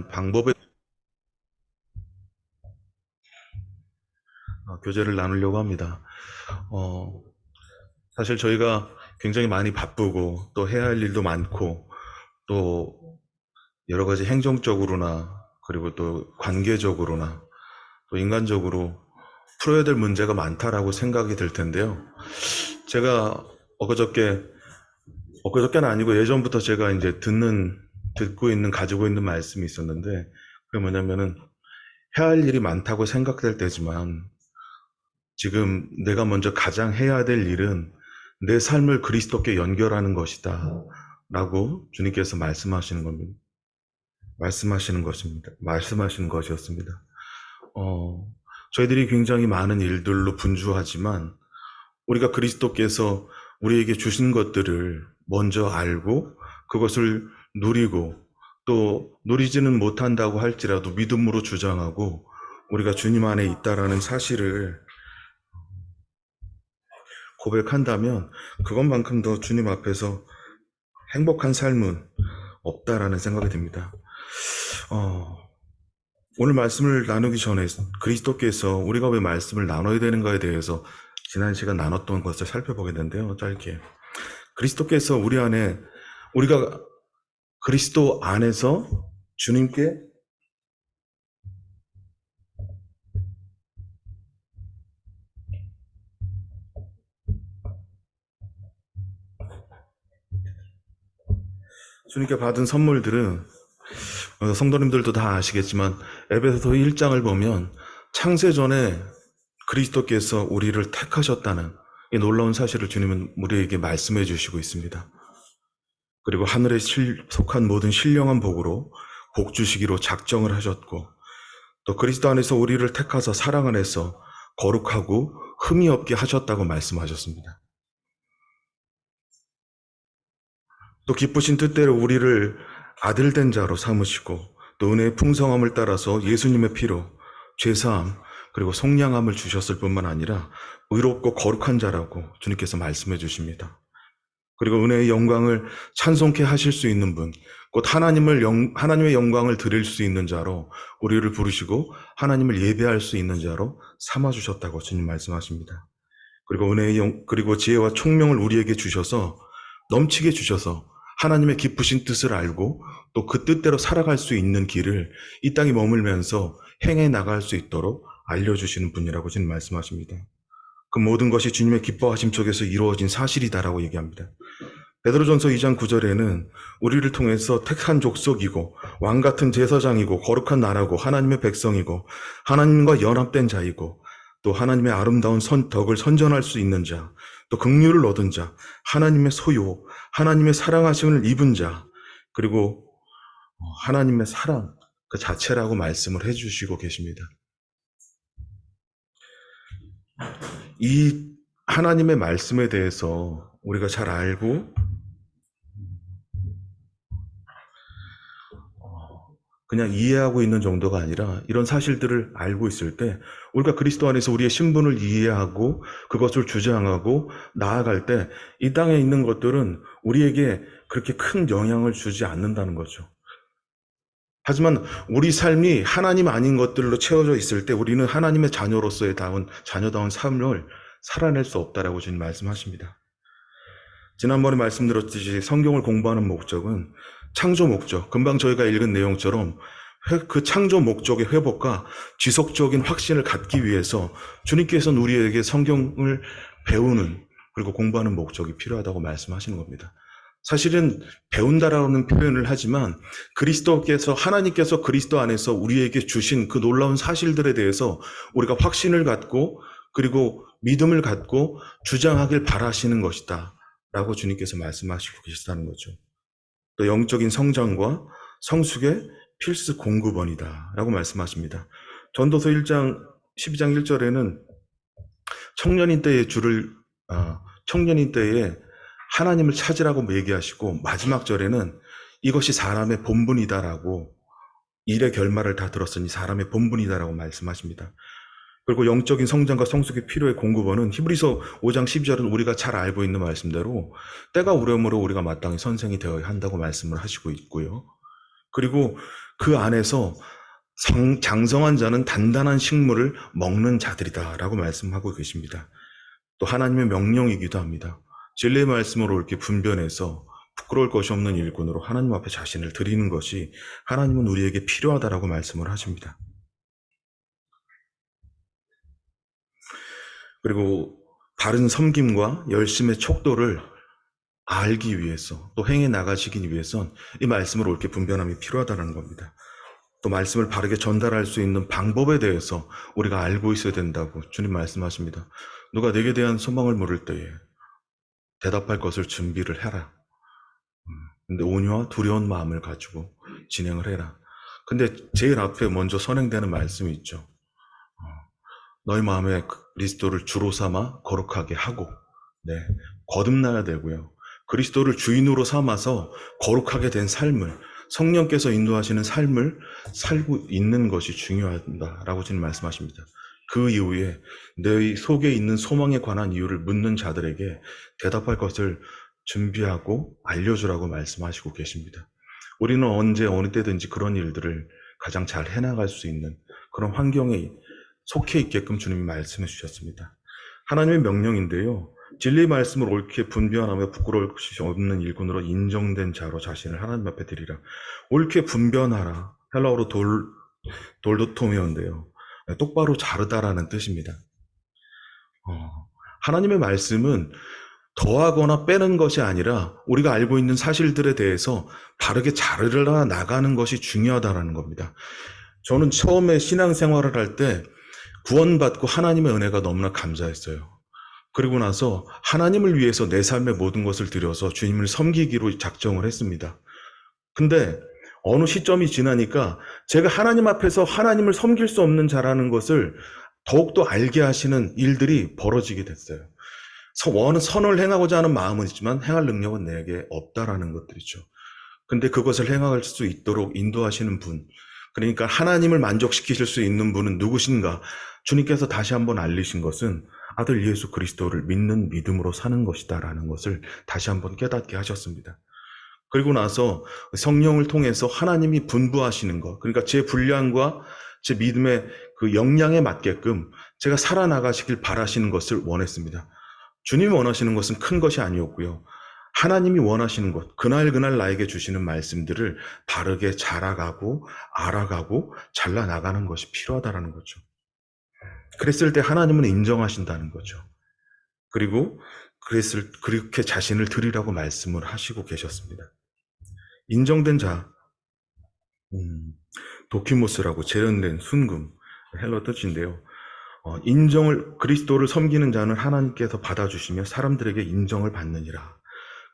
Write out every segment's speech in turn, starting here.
하는 방법에 교제를 나누려고 합니다. 어, 사실 저희가 굉장히 많이 바쁘고 또 해야 할 일도 많고 또 여러 가지 행정적으로나 그리고 또 관계적으로나 또 인간적으로 풀어야 될 문제가 많다라고 생각이 들 텐데요. 제가 엊그저께는 아니고 예전부터 제가 이제 듣고 있는, 가지고 있는 말씀이 있었는데, 그게 뭐냐면은, 해야 할 일이 많다고 생각될 때지만, 지금 내가 먼저 가장 해야 될 일은 내 삶을 그리스도께 연결하는 것이다. 라고 주님께서 말씀하시는 겁니다. 말씀하시는 것이었습니다. 어, 저희들이 굉장히 많은 일들로 분주하지만, 우리가 그리스도께서 우리에게 주신 것들을 먼저 알고 그것을 누리고 또 누리지는 못한다고 할지라도 믿음으로 주장하고 우리가 주님 안에 있다라는 사실을 고백한다면 그것만큼 더 주님 앞에서 행복한 삶은 없다라는 생각이 듭니다. 오늘 말씀을 나누기 전에 그리스도께서 우리가 왜 말씀을 나눠야 되는가에 대해서 지난 시간 나눴던 것을 살펴보겠는데요. 짧게. 그리스도께서 우리가 그리스도 안에서 주님께 받은 선물들은 성도님들도 다 아시겠지만 에베소서 1장을 보면 창세전에 그리스도께서 우리를 택하셨다는 이 놀라운 사실을 주님은 우리에게 말씀해 주시고 있습니다. 그리고 하늘에 속한 모든 신령한 복으로 복 주시기로 작정을 하셨고 또 그리스도 안에서 우리를 택하사 사랑 안에서 거룩하고 흠이 없게 하셨다고 말씀하셨습니다. 또 기쁘신 뜻대로 우리를 아들된 자로 삼으시고 또 은혜의 풍성함을 따라서 예수님의 피로 죄사함 그리고 속량함을 주셨을 뿐만 아니라 의롭고 거룩한 자라고 주님께서 말씀해 주십니다. 그리고 은혜의 영광을 찬송케 하실 수 있는 분, 곧 하나님의 영광을 드릴 수 있는 자로 우리를 부르시고 하나님을 예배할 수 있는 자로 삼아주셨다고 주님 말씀하십니다. 그리고 그리고 지혜와 총명을 우리에게 주셔서 넘치게 주셔서 하나님의 기쁘신 뜻을 알고 또 그 뜻대로 살아갈 수 있는 길을 이 땅에 머물면서 행해 나갈 수 있도록 알려주시는 분이라고 주님 말씀하십니다. 그 모든 것이 주님의 기뻐하심 속에서 이루어진 사실이다라고 얘기합니다. 베드로전서 2장 9절에는 우리를 통해서 택한 족속이고 왕 같은 제사장이고 거룩한 나라고 하나님의 백성이고 하나님과 연합된 자이고 또 하나님의 아름다운 덕을 선전할 수 있는 자, 또 긍휼을 얻은 자, 하나님의 소유, 하나님의 사랑하심을 입은 자, 그리고 하나님의 사랑 그 자체라고 말씀을 해주시고 계십니다. 이 하나님의 말씀에 대해서 우리가 잘 알고 그냥 이해하고 있는 정도가 아니라 이런 사실들을 알고 있을 때 우리가 그리스도 안에서 우리의 신분을 이해하고 그것을 주장하고 나아갈 때 이 땅에 있는 것들은 우리에게 그렇게 큰 영향을 주지 않는다는 거죠. 하지만 우리 삶이 하나님 아닌 것들로 채워져 있을 때 우리는 하나님의 자녀다운 삶을 살아낼 수 없다라고 주님 말씀하십니다. 지난번에 말씀드렸듯이 성경을 공부하는 목적은 창조 목적, 금방 저희가 읽은 내용처럼 그 창조 목적의 회복과 지속적인 확신을 갖기 위해서 주님께서는 우리에게 성경을 배우는 그리고 공부하는 목적이 필요하다고 말씀하시는 겁니다. 사실은 배운다라는 표현을 하지만 하나님께서 그리스도 안에서 우리에게 주신 그 놀라운 사실들에 대해서 우리가 확신을 갖고 그리고 믿음을 갖고 주장하길 바라시는 것이다 라고 주님께서 말씀하시고 계시다는 거죠. 또 영적인 성장과 성숙의 필수 공급원이다 라고 말씀하십니다. 전도서 1장 12장 1절에는 청년인 때에 하나님을 찾으라고 얘기하시고 마지막 절에는 이것이 사람의 본분이다라고 일의 결말을 다 들었으니 사람의 본분이다라고 말씀하십니다. 그리고 영적인 성장과 성숙의 필요의 공급원은 히브리서 5장 12절은 우리가 잘 알고 있는 말씀대로 때가 오려므로 우리가 마땅히 선생이 되어야 한다고 말씀을 하시고 있고요. 그리고 그 안에서 장성한 자는 단단한 식물을 먹는 자들이다라고 말씀하고 계십니다. 또 하나님의 명령이기도 합니다. 진리의 말씀으로 옳게 분별해서 부끄러울 것이 없는 일꾼으로 하나님 앞에 자신을 드리는 것이 하나님은 우리에게 필요하다라고 말씀을 하십니다. 그리고 바른 섬김과 열심의 척도를 알기 위해서 또 행해 나가시기 위해선 이 말씀을 옳게 분별함이 필요하다는 겁니다. 또 말씀을 바르게 전달할 수 있는 방법에 대해서 우리가 알고 있어야 된다고 주님 말씀하십니다. 누가 내게 대한 소망을 물을 때에 대답할 것을 준비를 해라. 근데 온유와 두려운 마음을 가지고 진행을 해라. 근데 제일 앞에 먼저 선행되는 말씀이 있죠. 너희 마음에 그리스도를 주로 삼아 거룩하게 하고, 거듭나야 되고요. 그리스도를 주인으로 삼아서 거룩하게 된 삶을, 성령께서 인도하시는 삶을 살고 있는 것이 중요하다라고 지금 말씀하십니다. 그 이후에 너희 속에 있는 소망에 관한 이유를 묻는 자들에게 대답할 것을 준비하고 알려주라고 말씀하시고 계십니다. 우리는 언제 어느 때든지 그런 일들을 가장 잘 해나갈 수 있는 그런 환경에 속해 있게끔 주님이 말씀해 주셨습니다. 하나님의 명령인데요. 진리의 말씀을 옳게 분별하며 부끄러울 것이 없는 일꾼으로 인정된 자로 자신을 하나님 앞에 드리라. 옳게 분별하라. 헬라어로 돌도토미어인데요. 똑바로 자르다라는 뜻입니다. 하나님의 말씀은 더하거나 빼는 것이 아니라 우리가 알고 있는 사실들에 대해서 바르게 자르려 나가는 것이 중요하다는 겁니다. 저는 처음에 신앙생활을 할 때 구원받고 하나님의 은혜가 너무나 감사했어요. 그리고 나서 하나님을 위해서 내 삶의 모든 것을 들여서 주님을 섬기기로 작정을 했습니다. 근데 어느 시점이 지나니까 제가 하나님 앞에서 하나님을 섬길 수 없는 자라는 것을 더욱더 알게 하시는 일들이 벌어지게 됐어요. 선을 행하고자 하는 마음은 있지만 행할 능력은 내게 없다라는 것들이죠. 근데 그것을 행할 수 있도록 인도하시는 분, 그러니까 하나님을 만족시키실 수 있는 분은 누구신가? 주님께서 다시 한번 알리신 것은 아들 예수 그리스도를 믿는 믿음으로 사는 것이다라는 것을 다시 한번 깨닫게 하셨습니다. 그리고 나서 성령을 통해서 하나님이 분부하시는 것, 그러니까 제 분량과 제 믿음의 그 역량에 맞게끔 제가 살아나가시길 바라시는 것을 원했습니다. 주님이 원하시는 것은 큰 것이 아니었고요. 하나님이 원하시는 것, 그날 나에게 주시는 말씀들을 바르게 자라가고 알아가고 잘라나가는 것이 필요하다는 거죠. 그랬을 때 하나님은 인정하신다는 거죠. 그리고 그렇게 자신을 드리라고 말씀을 하시고 계셨습니다. 인정된 자, 도키모스라고 재련된 순금, 헬러 뜻인데요. 그리스도를 섬기는 자는 하나님께서 받아주시며 사람들에게 인정을 받느니라.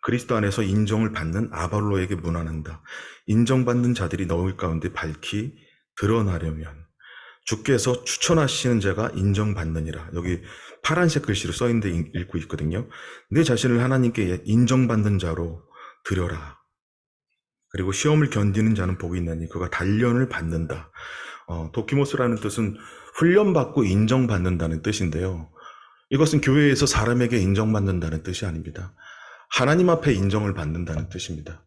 그리스도 안에서 인정을 받는 아볼로에게 문안한다. 인정받는 자들이 너희 가운데 밝히 드러나려면 주께서 추천하시는 자가 인정받느니라. 여기 파란색 글씨로 써있는데 읽고 있거든요. 내 자신을 하나님께 인정받는 자로 드려라. 그리고 시험을 견디는 자는 복이 있나니 그가 단련을 받는다. 도키모스라는 뜻은 훈련받고 인정받는다는 뜻인데요. 이것은 교회에서 사람에게 인정받는다는 뜻이 아닙니다. 하나님 앞에 인정을 받는다는 뜻입니다.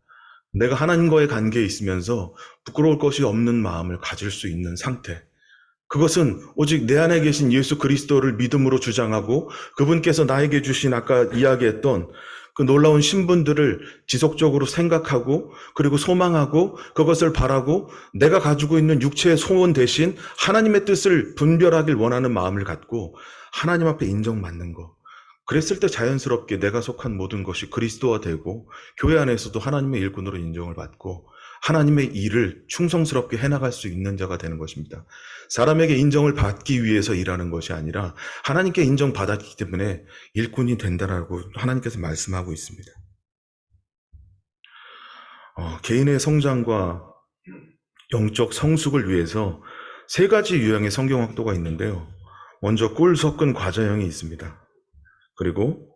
내가 하나님과의 관계에 있으면서 부끄러울 것이 없는 마음을 가질 수 있는 상태. 그것은 오직 내 안에 계신 예수 그리스도를 믿음으로 주장하고 그분께서 나에게 주신 아까 이야기했던 그 놀라운 신분들을 지속적으로 생각하고 그리고 소망하고 그것을 바라고 내가 가지고 있는 육체의 소원 대신 하나님의 뜻을 분별하길 원하는 마음을 갖고 하나님 앞에 인정받는 것. 그랬을 때 자연스럽게 내가 속한 모든 것이 그리스도화 되고 교회 안에서도 하나님의 일꾼으로 인정을 받고 하나님의 일을 충성스럽게 해나갈 수 있는 자가 되는 것입니다. 사람에게 인정을 받기 위해서 일하는 것이 아니라 하나님께 인정받았기 때문에 일꾼이 된다라고 하나님께서 말씀하고 있습니다. 개인의 성장과 영적 성숙을 위해서 3가지 유형의 성경학도가 있는데요. 먼저 꿀 섞은 과자형이 있습니다. 그리고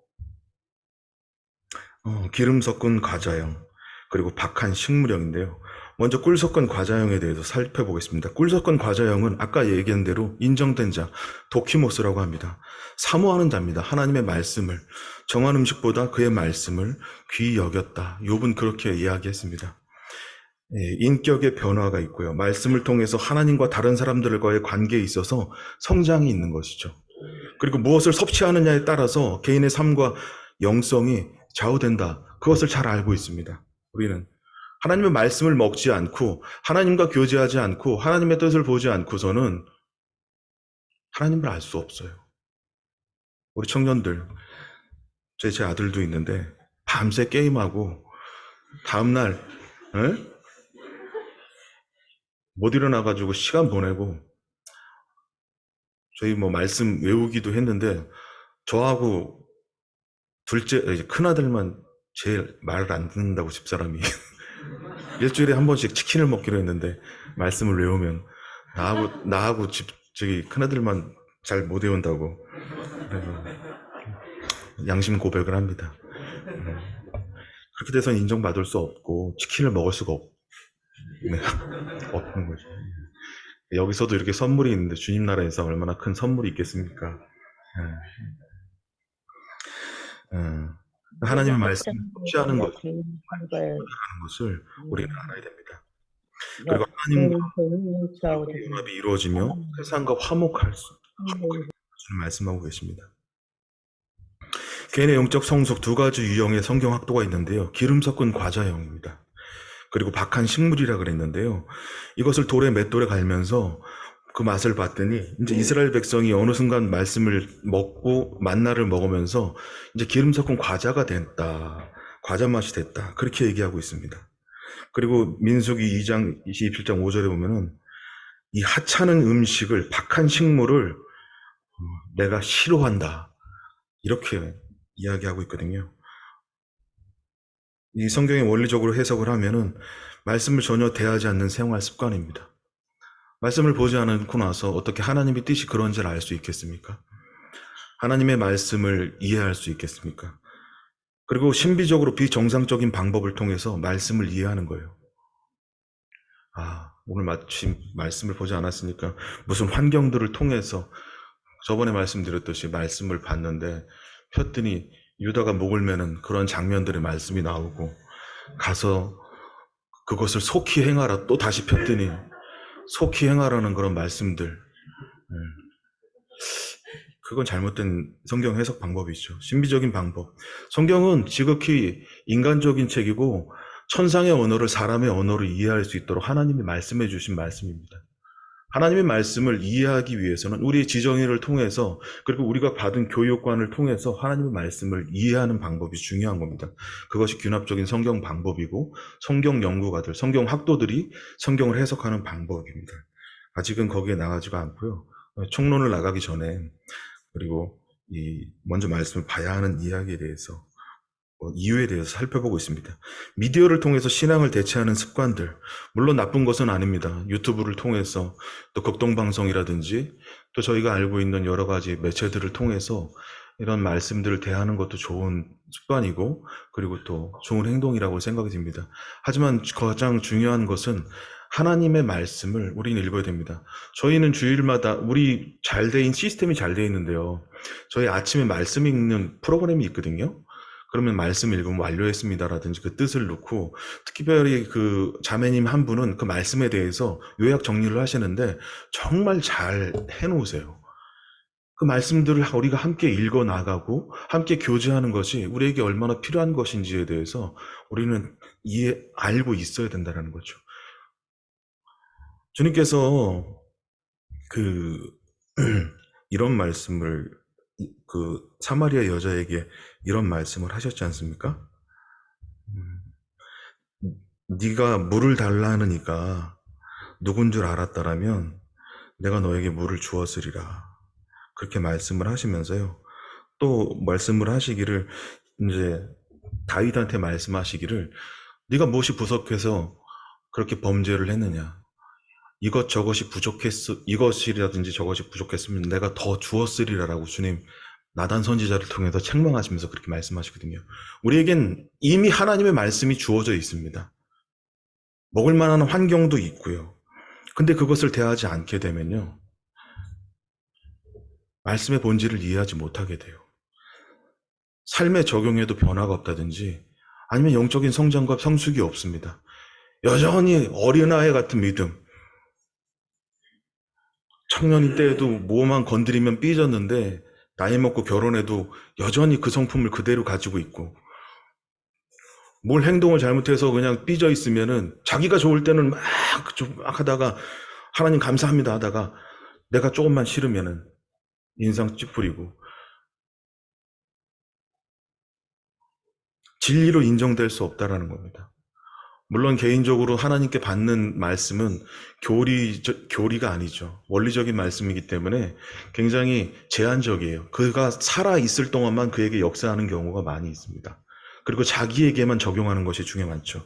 기름 섞은 과자형, 그리고 박한 식물형인데요. 먼저 꿀 섞은 과자형에 대해서 살펴보겠습니다. 꿀 섞은 과자형은 아까 얘기한 대로 인정된 자, 도키모스라고 합니다. 사모하는 자입니다. 하나님의 말씀을, 정한 음식보다 그의 말씀을 귀히 여겼다. 욥은 그렇게 이야기했습니다. 예, 인격의 변화가 있고요. 말씀을 통해서 하나님과 다른 사람들과의 관계에 있어서 성장이 있는 것이죠. 그리고 무엇을 섭취하느냐에 따라서 개인의 삶과 영성이 좌우된다. 그것을 잘 알고 있습니다. 우리는 하나님의 말씀을 먹지 않고 하나님과 교제하지 않고 하나님의 뜻을 보지 않고서는 하나님을 알 수 없어요. 우리 청년들, 제 아들도 있는데 밤새 게임하고 다음날 에? 못 일어나가지고 시간 보내고 저희 뭐 말씀 외우기도 했는데 저하고 둘째 이제 큰 아들만 제일 말을 안 듣는다고 집사람이 일주일에 한 번씩 치킨을 먹기로 했는데 말씀을 외우면 나하고 집 저기 큰 아들만 잘 못 외운다고 그래서 양심 고백을 합니다. 그렇게 돼서는 인정받을 수 없고 치킨을 먹을 수가 네, 없는 거죠. 여기서도 이렇게 선물이 있는데 주님 나라에서 얼마나 큰 선물이 있겠습니까? 예, 예. 하나님의 말씀을 섭취하는 것, 하는 것을 우리는 알아야 됩니다. 그리고 하나님과 연합이 이루어지며 세상과 화목할 수 말씀하고 계십니다. 개인의 영적 성숙 두 가지 유형의 성경 학도가 있는데요. 기름 섞은 과자형입니다. 그리고 박한 식물이라 그랬는데요. 이것을 돌에 맷돌에 갈면서 그 맛을 봤더니 이제 이스라엘 백성이 어느 순간 말씀을 먹고 만나를 먹으면서 이제 기름 섞은 과자가 됐다. 과자 맛이 됐다. 그렇게 얘기하고 있습니다. 그리고 민수기 2장 27장 5절에 보면은 이 하찮은 음식을 박한 식물을 내가 싫어한다. 이렇게 이야기하고 있거든요. 이 성경의 원리적으로 해석을 하면은 말씀을 전혀 대하지 않는 생활 습관입니다. 말씀을 보지 않고 나서 어떻게 하나님의 뜻이 그런지를 알 수 있겠습니까? 하나님의 말씀을 이해할 수 있겠습니까? 그리고 신비적으로 비정상적인 방법을 통해서 말씀을 이해하는 거예요. 오늘 마침 말씀을 보지 않았으니까 무슨 환경들을 통해서 저번에 말씀드렸듯이 말씀을 봤는데 폈더니 유다가 목을 매는 그런 장면들의 말씀이 나오고 가서 그것을 속히 행하라 또 다시 폈더니 속히 행하라는 그런 말씀들 그건 잘못된 성경 해석 방법이죠. 신비적인 방법. 성경은 지극히 인간적인 책이고 천상의 언어를 사람의 언어로 이해할 수 있도록 하나님이 말씀해 주신 말씀입니다. 하나님의 말씀을 이해하기 위해서는 우리의 지정의를 통해서 그리고 우리가 받은 교육관을 통해서 하나님의 말씀을 이해하는 방법이 중요한 겁니다. 그것이 균합적인 성경 방법이고 성경 연구가들, 성경 학도들이 성경을 해석하는 방법입니다. 아직은 거기에 나가지가 않고요. 총론을 나가기 전에 그리고 먼저 말씀을 봐야 하는 이야기에 대해서 이유에 대해서 살펴보고 있습니다. 미디어를 통해서 신앙을 대체하는 습관들, 물론 나쁜 것은 아닙니다. 유튜브를 통해서 또 극동방송이라든지 또 저희가 알고 있는 여러 가지 매체들을 통해서 이런 말씀들을 대하는 것도 좋은 습관이고 그리고 또 좋은 행동이라고 생각이 듭니다. 하지만 가장 중요한 것은 하나님의 말씀을 우리는 읽어야 됩니다. 저희는 주일마다 우리 잘 돼 있는 시스템이 잘 돼 있는데요. 저희 아침에 말씀 읽는 프로그램이 있거든요. 그러면 말씀 읽으면 완료했습니다라든지 그 뜻을 넣고 특별히 그 자매님 한 분은 그 말씀에 대해서 요약 정리를 하시는데 정말 잘 해놓으세요. 그 말씀들을 우리가 함께 읽어 나가고 함께 교제하는 것이 우리에게 얼마나 필요한 것인지에 대해서 우리는 알고 있어야 된다는 거죠. 주님께서 이런 말씀을 그 사마리아 여자에게 이런 말씀을 하셨지 않습니까? 네가 물을 달라는 이가 누군 줄 알았다라면 내가 너에게 물을 주었으리라. 그렇게 말씀을 하시면서요. 또 말씀을 하시기를 이제 다윗한테 말씀하시기를 네가 무엇이 부족해서 그렇게 범죄를 했느냐. 이것저것이 부족했어. 이것이라든지 저것이 부족했으면 내가 더 주었으리라라고 주님 나단 선지자를 통해서 책망하시면서 그렇게 말씀하시거든요. 우리에겐 이미 하나님의 말씀이 주어져 있습니다. 먹을 만한 환경도 있고요. 근데 그것을 대하지 않게 되면요. 말씀의 본질을 이해하지 못하게 돼요. 삶에 적용해도 변화가 없다든지 아니면 영적인 성장과 성숙이 없습니다. 여전히 어린아이 같은 믿음. 청년인 때에도 뭐만 건드리면 삐졌는데 나이 먹고 결혼해도 여전히 그 성품을 그대로 가지고 있고, 뭘 행동을 잘못해서 그냥 삐져 있으면은 자기가 좋을 때는 막 하다가 하나님 감사합니다 하다가 내가 조금만 싫으면은 인상 찌푸리고, 진리로 인정될 수 없다라는 겁니다. 물론 개인적으로 하나님께 받는 말씀은 교리가 아니죠. 원리적인 말씀이기 때문에 굉장히 제한적이에요. 그가 살아있을 동안만 그에게 역사하는 경우가 많이 있습니다. 그리고 자기에게만 적용하는 것이 중에 많죠.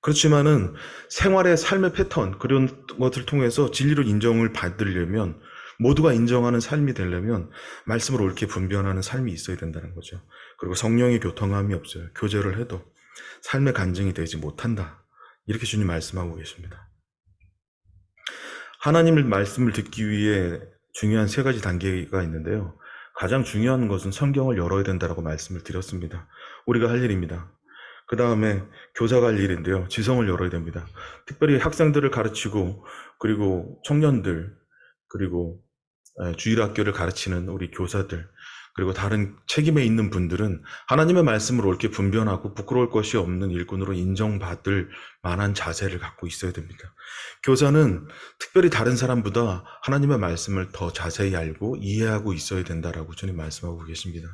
그렇지만은 생활의 삶의 패턴, 그런 것을 통해서 진리로 인정을 받으려면, 모두가 인정하는 삶이 되려면 말씀을 옳게 분별하는 삶이 있어야 된다는 거죠. 그리고 성령의 교통함이 없어요. 교제를 해도 삶의 간증이 되지 못한다. 이렇게 주님 말씀하고 계십니다. 하나님의 말씀을 듣기 위해 중요한 세 가지 단계가 있는데요. 가장 중요한 것은 성경을 열어야 된다고 말씀을 드렸습니다. 우리가 할 일입니다. 그 다음에 교사가 할 일인데요. 지성을 열어야 됩니다. 특별히 학생들을 가르치고, 그리고 청년들, 그리고 주일학교를 가르치는 우리 교사들, 그리고 다른 책임에 있는 분들은 하나님의 말씀을 옳게 분별하고 부끄러울 것이 없는 일꾼으로 인정받을 만한 자세를 갖고 있어야 됩니다. 교사는 특별히 다른 사람보다 하나님의 말씀을 더 자세히 알고 이해하고 있어야 된다라고 주님 말씀하고 계십니다.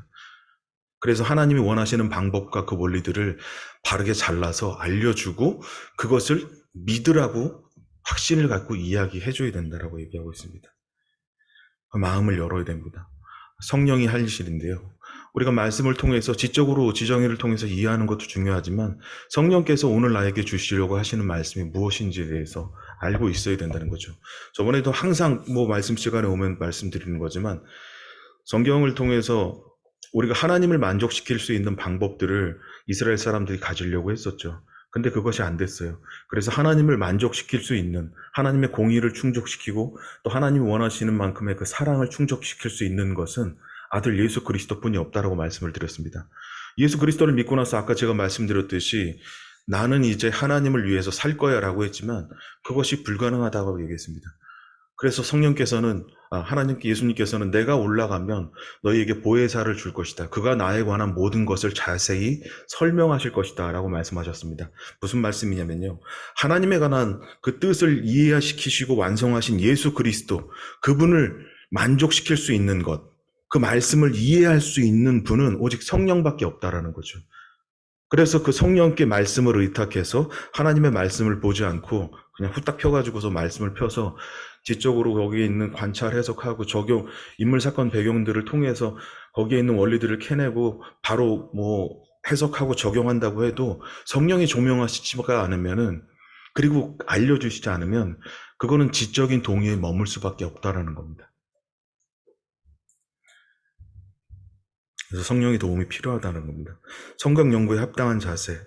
그래서 하나님이 원하시는 방법과 그 원리들을 바르게 잘라서 알려주고 그것을 믿으라고 확신을 갖고 이야기해줘야 된다라고 얘기하고 있습니다. 그 마음을 열어야 됩니다. 성령이 할 일인데요. 우리가 말씀을 통해서 지적으로 지정의를 통해서 이해하는 것도 중요하지만 성령께서 오늘 나에게 주시려고 하시는 말씀이 무엇인지에 대해서 알고 있어야 된다는 거죠. 저번에도 항상 말씀 시간에 오면 말씀드리는 거지만 성경을 통해서 우리가 하나님을 만족시킬 수 있는 방법들을 이스라엘 사람들이 가지려고 했었죠. 근데 그것이 안 됐어요. 그래서 하나님을 만족시킬 수 있는, 하나님의 공의를 충족시키고 또 하나님이 원하시는 만큼의 그 사랑을 충족시킬 수 있는 것은 아들 예수 그리스도뿐이 없다라고 말씀을 드렸습니다. 예수 그리스도를 믿고 나서 아까 제가 말씀드렸듯이 나는 이제 하나님을 위해서 살 거야 라고 했지만 그것이 불가능하다고 얘기했습니다. 그래서 성령께서는 예수님께서는 내가 올라가면 너희에게 보혜사를 줄 것이다. 그가 나에 관한 모든 것을 자세히 설명하실 것이다 라고 말씀하셨습니다. 무슨 말씀이냐면요. 하나님에 관한 그 뜻을 이해시키시고 완성하신 예수 그리스도, 그분을 만족시킬 수 있는 것, 그 말씀을 이해할 수 있는 분은 오직 성령밖에 없다라는 거죠. 그래서 그 성령께 말씀을 의탁해서 하나님의 말씀을 보지 않고 그냥 후딱 펴가지고서 말씀을 펴서 지적으로 거기에 있는 관찰, 해석하고 적용, 인물, 사건, 배경들을 통해서 거기에 있는 원리들을 캐내고 바로 해석하고 적용한다고 해도 성령이 조명하시지가 않으면은, 그리고 알려주시지 않으면 그거는 지적인 동의에 머물 수밖에 없다라는 겁니다. 그래서 성령의 도움이 필요하다는 겁니다. 성경 연구에 합당한 자세.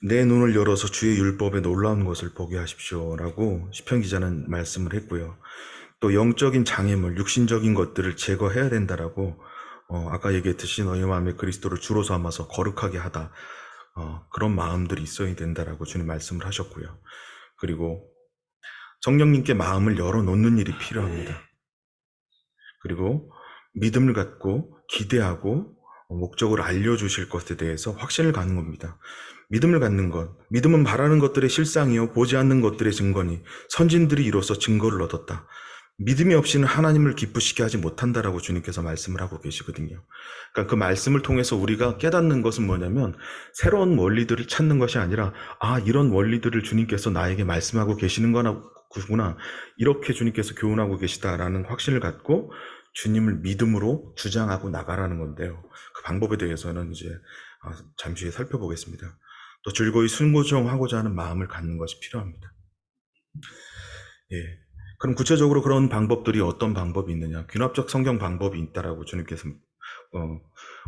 내 눈을 열어서 주의 율법에 놀라운 것을 보게 하십시오라고 시편 기자는 말씀을 했고요. 또 영적인 장애물, 육신적인 것들을 제거해야 된다라고 아까 얘기했듯이 너희 마음에 그리스도를 주로 삼아서 거룩하게 하다, 그런 마음들이 있어야 된다라고 주님 말씀을 하셨고요. 그리고 성령님께 마음을 열어놓는 일이 필요합니다. 그리고 믿음을 갖고 기대하고 목적을 알려주실 것에 대해서 확신을 갖는 겁니다. 믿음을 갖는 것, 믿음은 바라는 것들의 실상이요 보지 않는 것들의 증거니 선진들이 이로써 증거를 얻었다. 믿음이 없이는 하나님을 기쁘시게 하지 못한다라고 주님께서 말씀을 하고 계시거든요. 그러니까 그 말씀을 통해서 우리가 깨닫는 것은 뭐냐면 새로운 원리들을 찾는 것이 아니라 이런 원리들을 주님께서 나에게 말씀하고 계시는 거구나, 이렇게 주님께서 교훈하고 계시다라는 확신을 갖고 주님을 믿음으로 주장하고 나가라는 건데요. 그 방법에 대해서는 이제 잠시 후에 살펴보겠습니다. 또 즐거이 순종하고자 하는 마음을 갖는 것이 필요합니다. 예. 그럼 구체적으로 그런 방법들이 어떤 방법이 있느냐? 귀납적 성경 방법이 있다라고 주님께서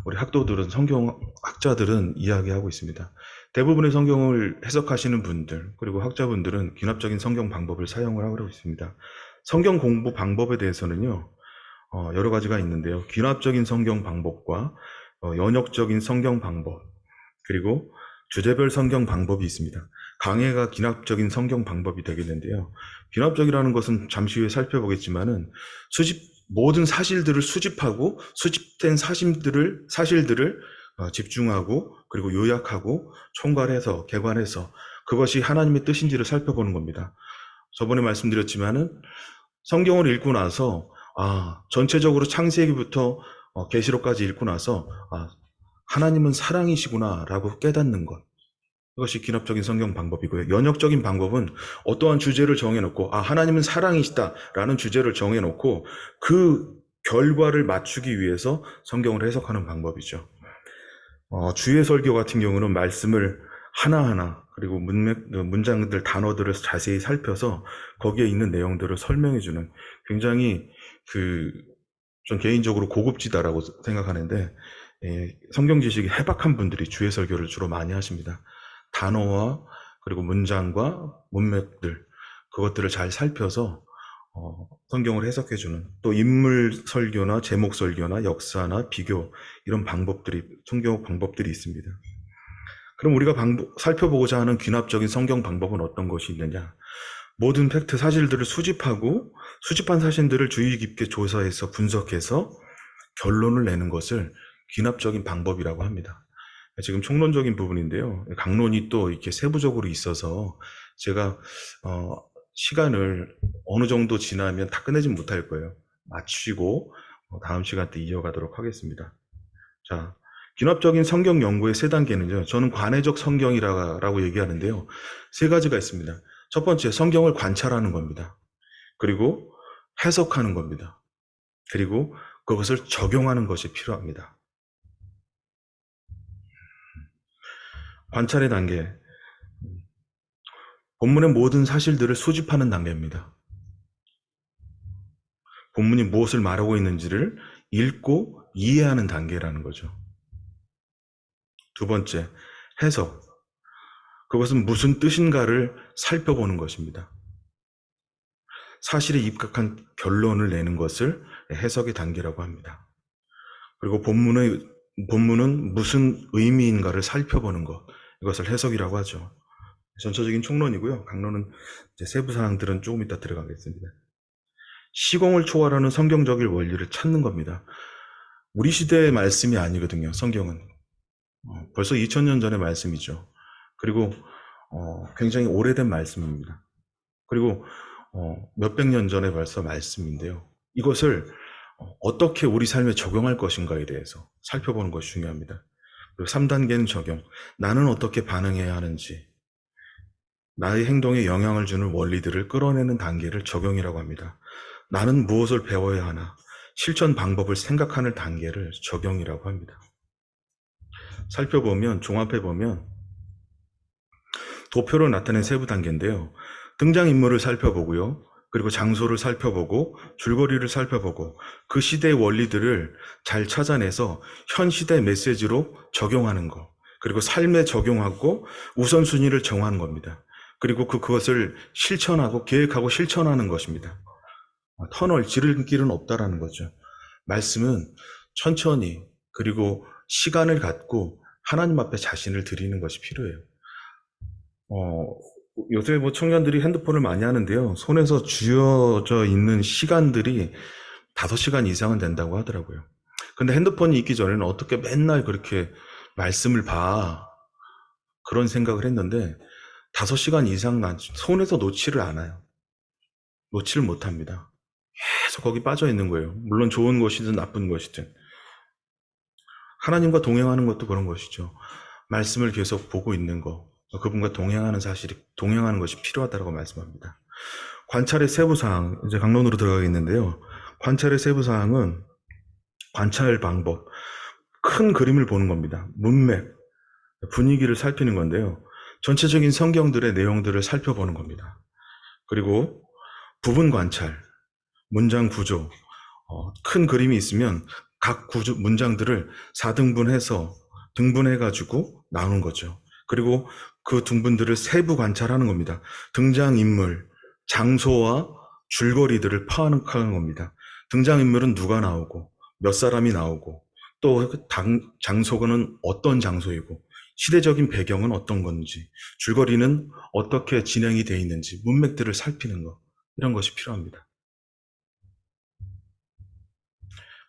우리 학도들은, 성경학자들은 이야기하고 있습니다. 대부분의 성경을 해석하시는 분들, 그리고 학자분들은 귀납적인 성경 방법을 사용을 하고 있습니다. 성경 공부 방법에 대해서는요, 여러 가지가 있는데요. 귀납적인 성경 방법과 연역적인 성경 방법, 그리고 주제별 성경 방법이 있습니다. 강해가 귀납적인 성경 방법이 되겠는데요. 귀납적이라는 것은 잠시 후에 살펴보겠지만은 모든 사실들을 수집하고 수집된 사실들을 집중하고 그리고 요약하고 총괄해서 개관해서 그것이 하나님의 뜻인지를 살펴보는 겁니다. 저번에 말씀드렸지만은 성경을 읽고 나서 전체적으로 창세기부터 계시록까지 읽고 나서 하나님은 사랑이시구나라고 깨닫는 것. 이것이 귀납적인 성경 방법이고요. 연역적인 방법은 어떠한 주제를 정해놓고 하나님은 사랑이시다라는 주제를 정해놓고 그 결과를 맞추기 위해서 성경을 해석하는 방법이죠. 주의 설교 같은 경우는 말씀을 하나하나 그리고 문장들, 단어들을 자세히 살펴서 거기에 있는 내용들을 설명해주는 굉장히 전 개인적으로 고급지다라고 생각하는데 성경 지식이 해박한 분들이 주의 설교를 주로 많이 하십니다. 단어와 그리고 문장과 문맥들 그것들을 잘 살펴서 성경을 해석해주는 또 인물 설교나 제목 설교나 역사나 비교 이런 성경 방법들이 있습니다. 그럼 우리가 살펴보고자 하는 귀납적인 성경 방법은 어떤 것이 있느냐? 모든 팩트 사실들을 수집하고 수집한 사실들을 주의 깊게 조사해서 분석해서 결론을 내는 것을 귀납적인 방법이라고 합니다. 지금 총론적인 부분인데요. 강론이 또 이렇게 세부적으로 있어서 제가 시간을 어느 정도 지나면 다 끝내진 못할 거예요. 마치고 다음 시간 때 이어가도록 하겠습니다. 자, 귀납적인 성경 연구의 세 단계는요. 저는 관해적 성경이라고 얘기하는데요. 세 가지가 있습니다. 첫 번째, 성경을 관찰하는 겁니다. 그리고 해석하는 겁니다. 그리고 그것을 적용하는 것이 필요합니다. 관찰의 단계. 본문의 모든 사실들을 수집하는 단계입니다. 본문이 무엇을 말하고 있는지를 읽고 이해하는 단계라는 거죠. 두 번째, 해석. 그것은 무슨 뜻인가를 살펴보는 것입니다. 사실에 입각한 결론을 내는 것을 해석의 단계라고 합니다. 그리고 본문은 무슨 의미인가를 살펴보는 것. 이것을 해석이라고 하죠. 전체적인 총론이고요. 강론은 세부 사항들은 조금 이따 들어가겠습니다. 시공을 초월하는 성경적인 원리를 찾는 겁니다. 우리 시대의 말씀이 아니거든요. 성경은 벌써 2000년 전의 말씀이죠. 그리고 굉장히 오래된 말씀입니다. 그리고 몇백 년 전에 벌써 말씀인데요. 이것을 어떻게 우리 삶에 적용할 것인가에 대해서 살펴보는 것이 중요합니다. 그리고 3단계는 적용. 나는 어떻게 반응해야 하는지, 나의 행동에 영향을 주는 원리들을 끌어내는 단계를 적용이라고 합니다. 나는 무엇을 배워야 하나, 실천 방법을 생각하는 단계를 적용이라고 합니다. 살펴보면, 종합해보면 도표로 나타낸 세부 단계인데요. 등장인물을 살펴보고요. 그리고 장소를 살펴보고 줄거리를 살펴보고 그 시대의 원리들을 잘 찾아내서 현 시대 메시지로 적용하는 것. 그리고 삶에 적용하고 우선순위를 정하는 겁니다. 그리고 그것을 실천하고 계획하고 실천하는 것입니다. 터널, 지름길은 없다라는 거죠. 말씀은 천천히 그리고 시간을 갖고 하나님 앞에 자신을 드리는 것이 필요해요. 요새 청년들이 핸드폰을 많이 하는데요. 손에서 쥐어져 있는 시간들이 5시간 이상은 된다고 하더라고요. 근데 핸드폰이 있기 전에는 어떻게 맨날 그렇게 말씀을 봐. 그런 생각을 했는데 5시간 이상 손에서 놓지를 않아요. 놓지를 못합니다. 계속 거기 빠져 있는 거예요. 물론 좋은 것이든 나쁜 것이든. 하나님과 동행하는 것도 그런 것이죠. 말씀을 계속 보고 있는 거. 그분과 동행하는 것이 필요하다고 말씀합니다. 관찰의 세부사항, 이제 강론으로 들어가겠는데요. 관찰의 세부사항은 관찰 방법, 큰 그림을 보는 겁니다. 문맥, 분위기를 살피는 건데요. 전체적인 성경들의 내용들을 살펴보는 겁니다. 그리고 부분 관찰, 문장 구조, 큰 그림이 있으면 각 문장들을 4등분해서 등분해가지고 나눈 거죠. 그리고 그 등분들을 세부 관찰하는 겁니다. 등장인물, 장소와 줄거리들을 파악하는 겁니다. 등장인물은 누가 나오고 몇 사람이 나오고 또 장소는 어떤 장소이고 시대적인 배경은 어떤 건지 줄거리는 어떻게 진행이 되어 있는지 문맥들을 살피는 것 이런 것이 필요합니다.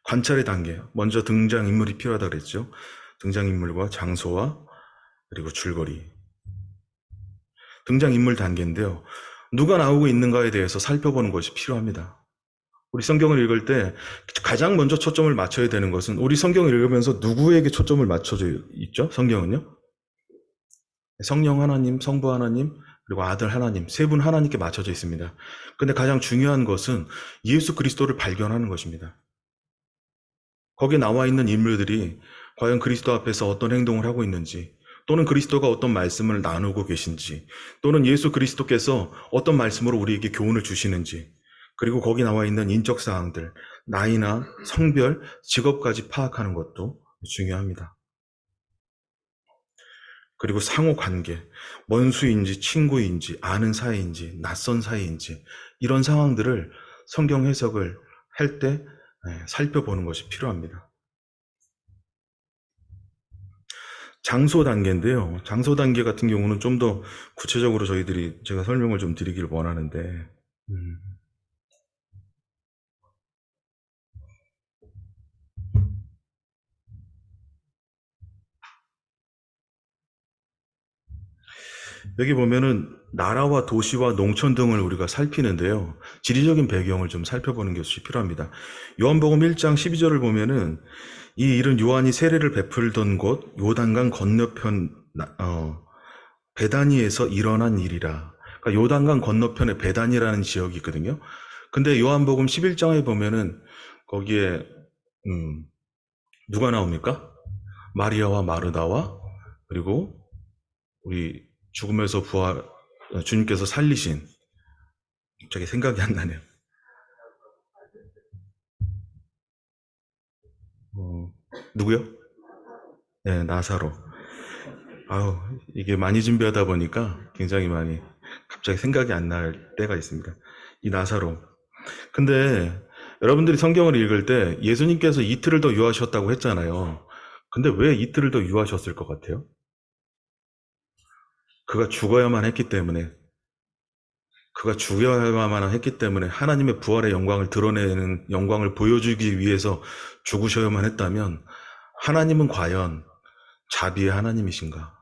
관찰의 단계 먼저 등장인물이 필요하다고 그랬죠. 등장인물과 장소와 그리고 줄거리 등장인물 단계인데요. 누가 나오고 있는가에 대해서 살펴보는 것이 필요합니다. 우리 성경을 읽을 때 가장 먼저 초점을 맞춰야 되는 것은 우리 성경을 읽으면서 누구에게 초점을 맞춰져 있죠? 성경은요? 성령 하나님, 성부 하나님, 그리고 아들 하나님, 세 분 하나님께 맞춰져 있습니다. 근데 가장 중요한 것은 예수 그리스도를 발견하는 것입니다. 거기에 나와 있는 인물들이 과연 그리스도 앞에서 어떤 행동을 하고 있는지, 또는 그리스도가 어떤 말씀을 나누고 계신지, 또는 예수 그리스도께서 어떤 말씀으로 우리에게 교훈을 주시는지, 그리고 거기 나와 있는 인적 사항들, 나이나 성별, 직업까지 파악하는 것도 중요합니다. 그리고 상호 관계, 원수인지 친구인지 아는 사이인지 낯선 사이인지 이런 상황들을 성경 해석을 할 때 살펴보는 것이 필요합니다. 장소 단계인데요. 장소 단계 같은 경우는 좀 더 구체적으로 제가 설명을 좀 드리길 원하는데, 음, 여기 보면은 나라와 도시와 농촌 등을 우리가 살피는데요. 지리적인 배경을 좀 살펴보는 것이 필요합니다. 요한복음 1장 12절을 보면은 이 일은 요한이 세례를 베풀던 곳 요단강 건너편 베다니에서 일어난 일이라. 그러니까 요단강 건너편에 베다니라는 지역이 있거든요. 근데 요한복음 11장에 보면은 거기에 누가 나옵니까? 마리아와 마르다와 그리고 우리 죽음에서 부활 주님께서 살리신 갑자기 생각이 안 나네요. 누구요? 네, 나사로. 아우, 이게 많이 준비하다 보니까 굉장히 많이 갑자기 생각이 안 날 때가 있습니다. 이 나사로. 근데 여러분들이 성경을 읽을 때 예수님께서 이틀을 더 유하셨다고 했잖아요. 근데 왜 이틀을 더 유하셨을 것 같아요? 그가 죽어야만 했기 때문에, 그가 죽어야만 했기 때문에 하나님의 부활의 영광을 드러내는 영광을 보여주기 위해서 죽으셔야만 했다면 하나님은 과연 자비의 하나님이신가?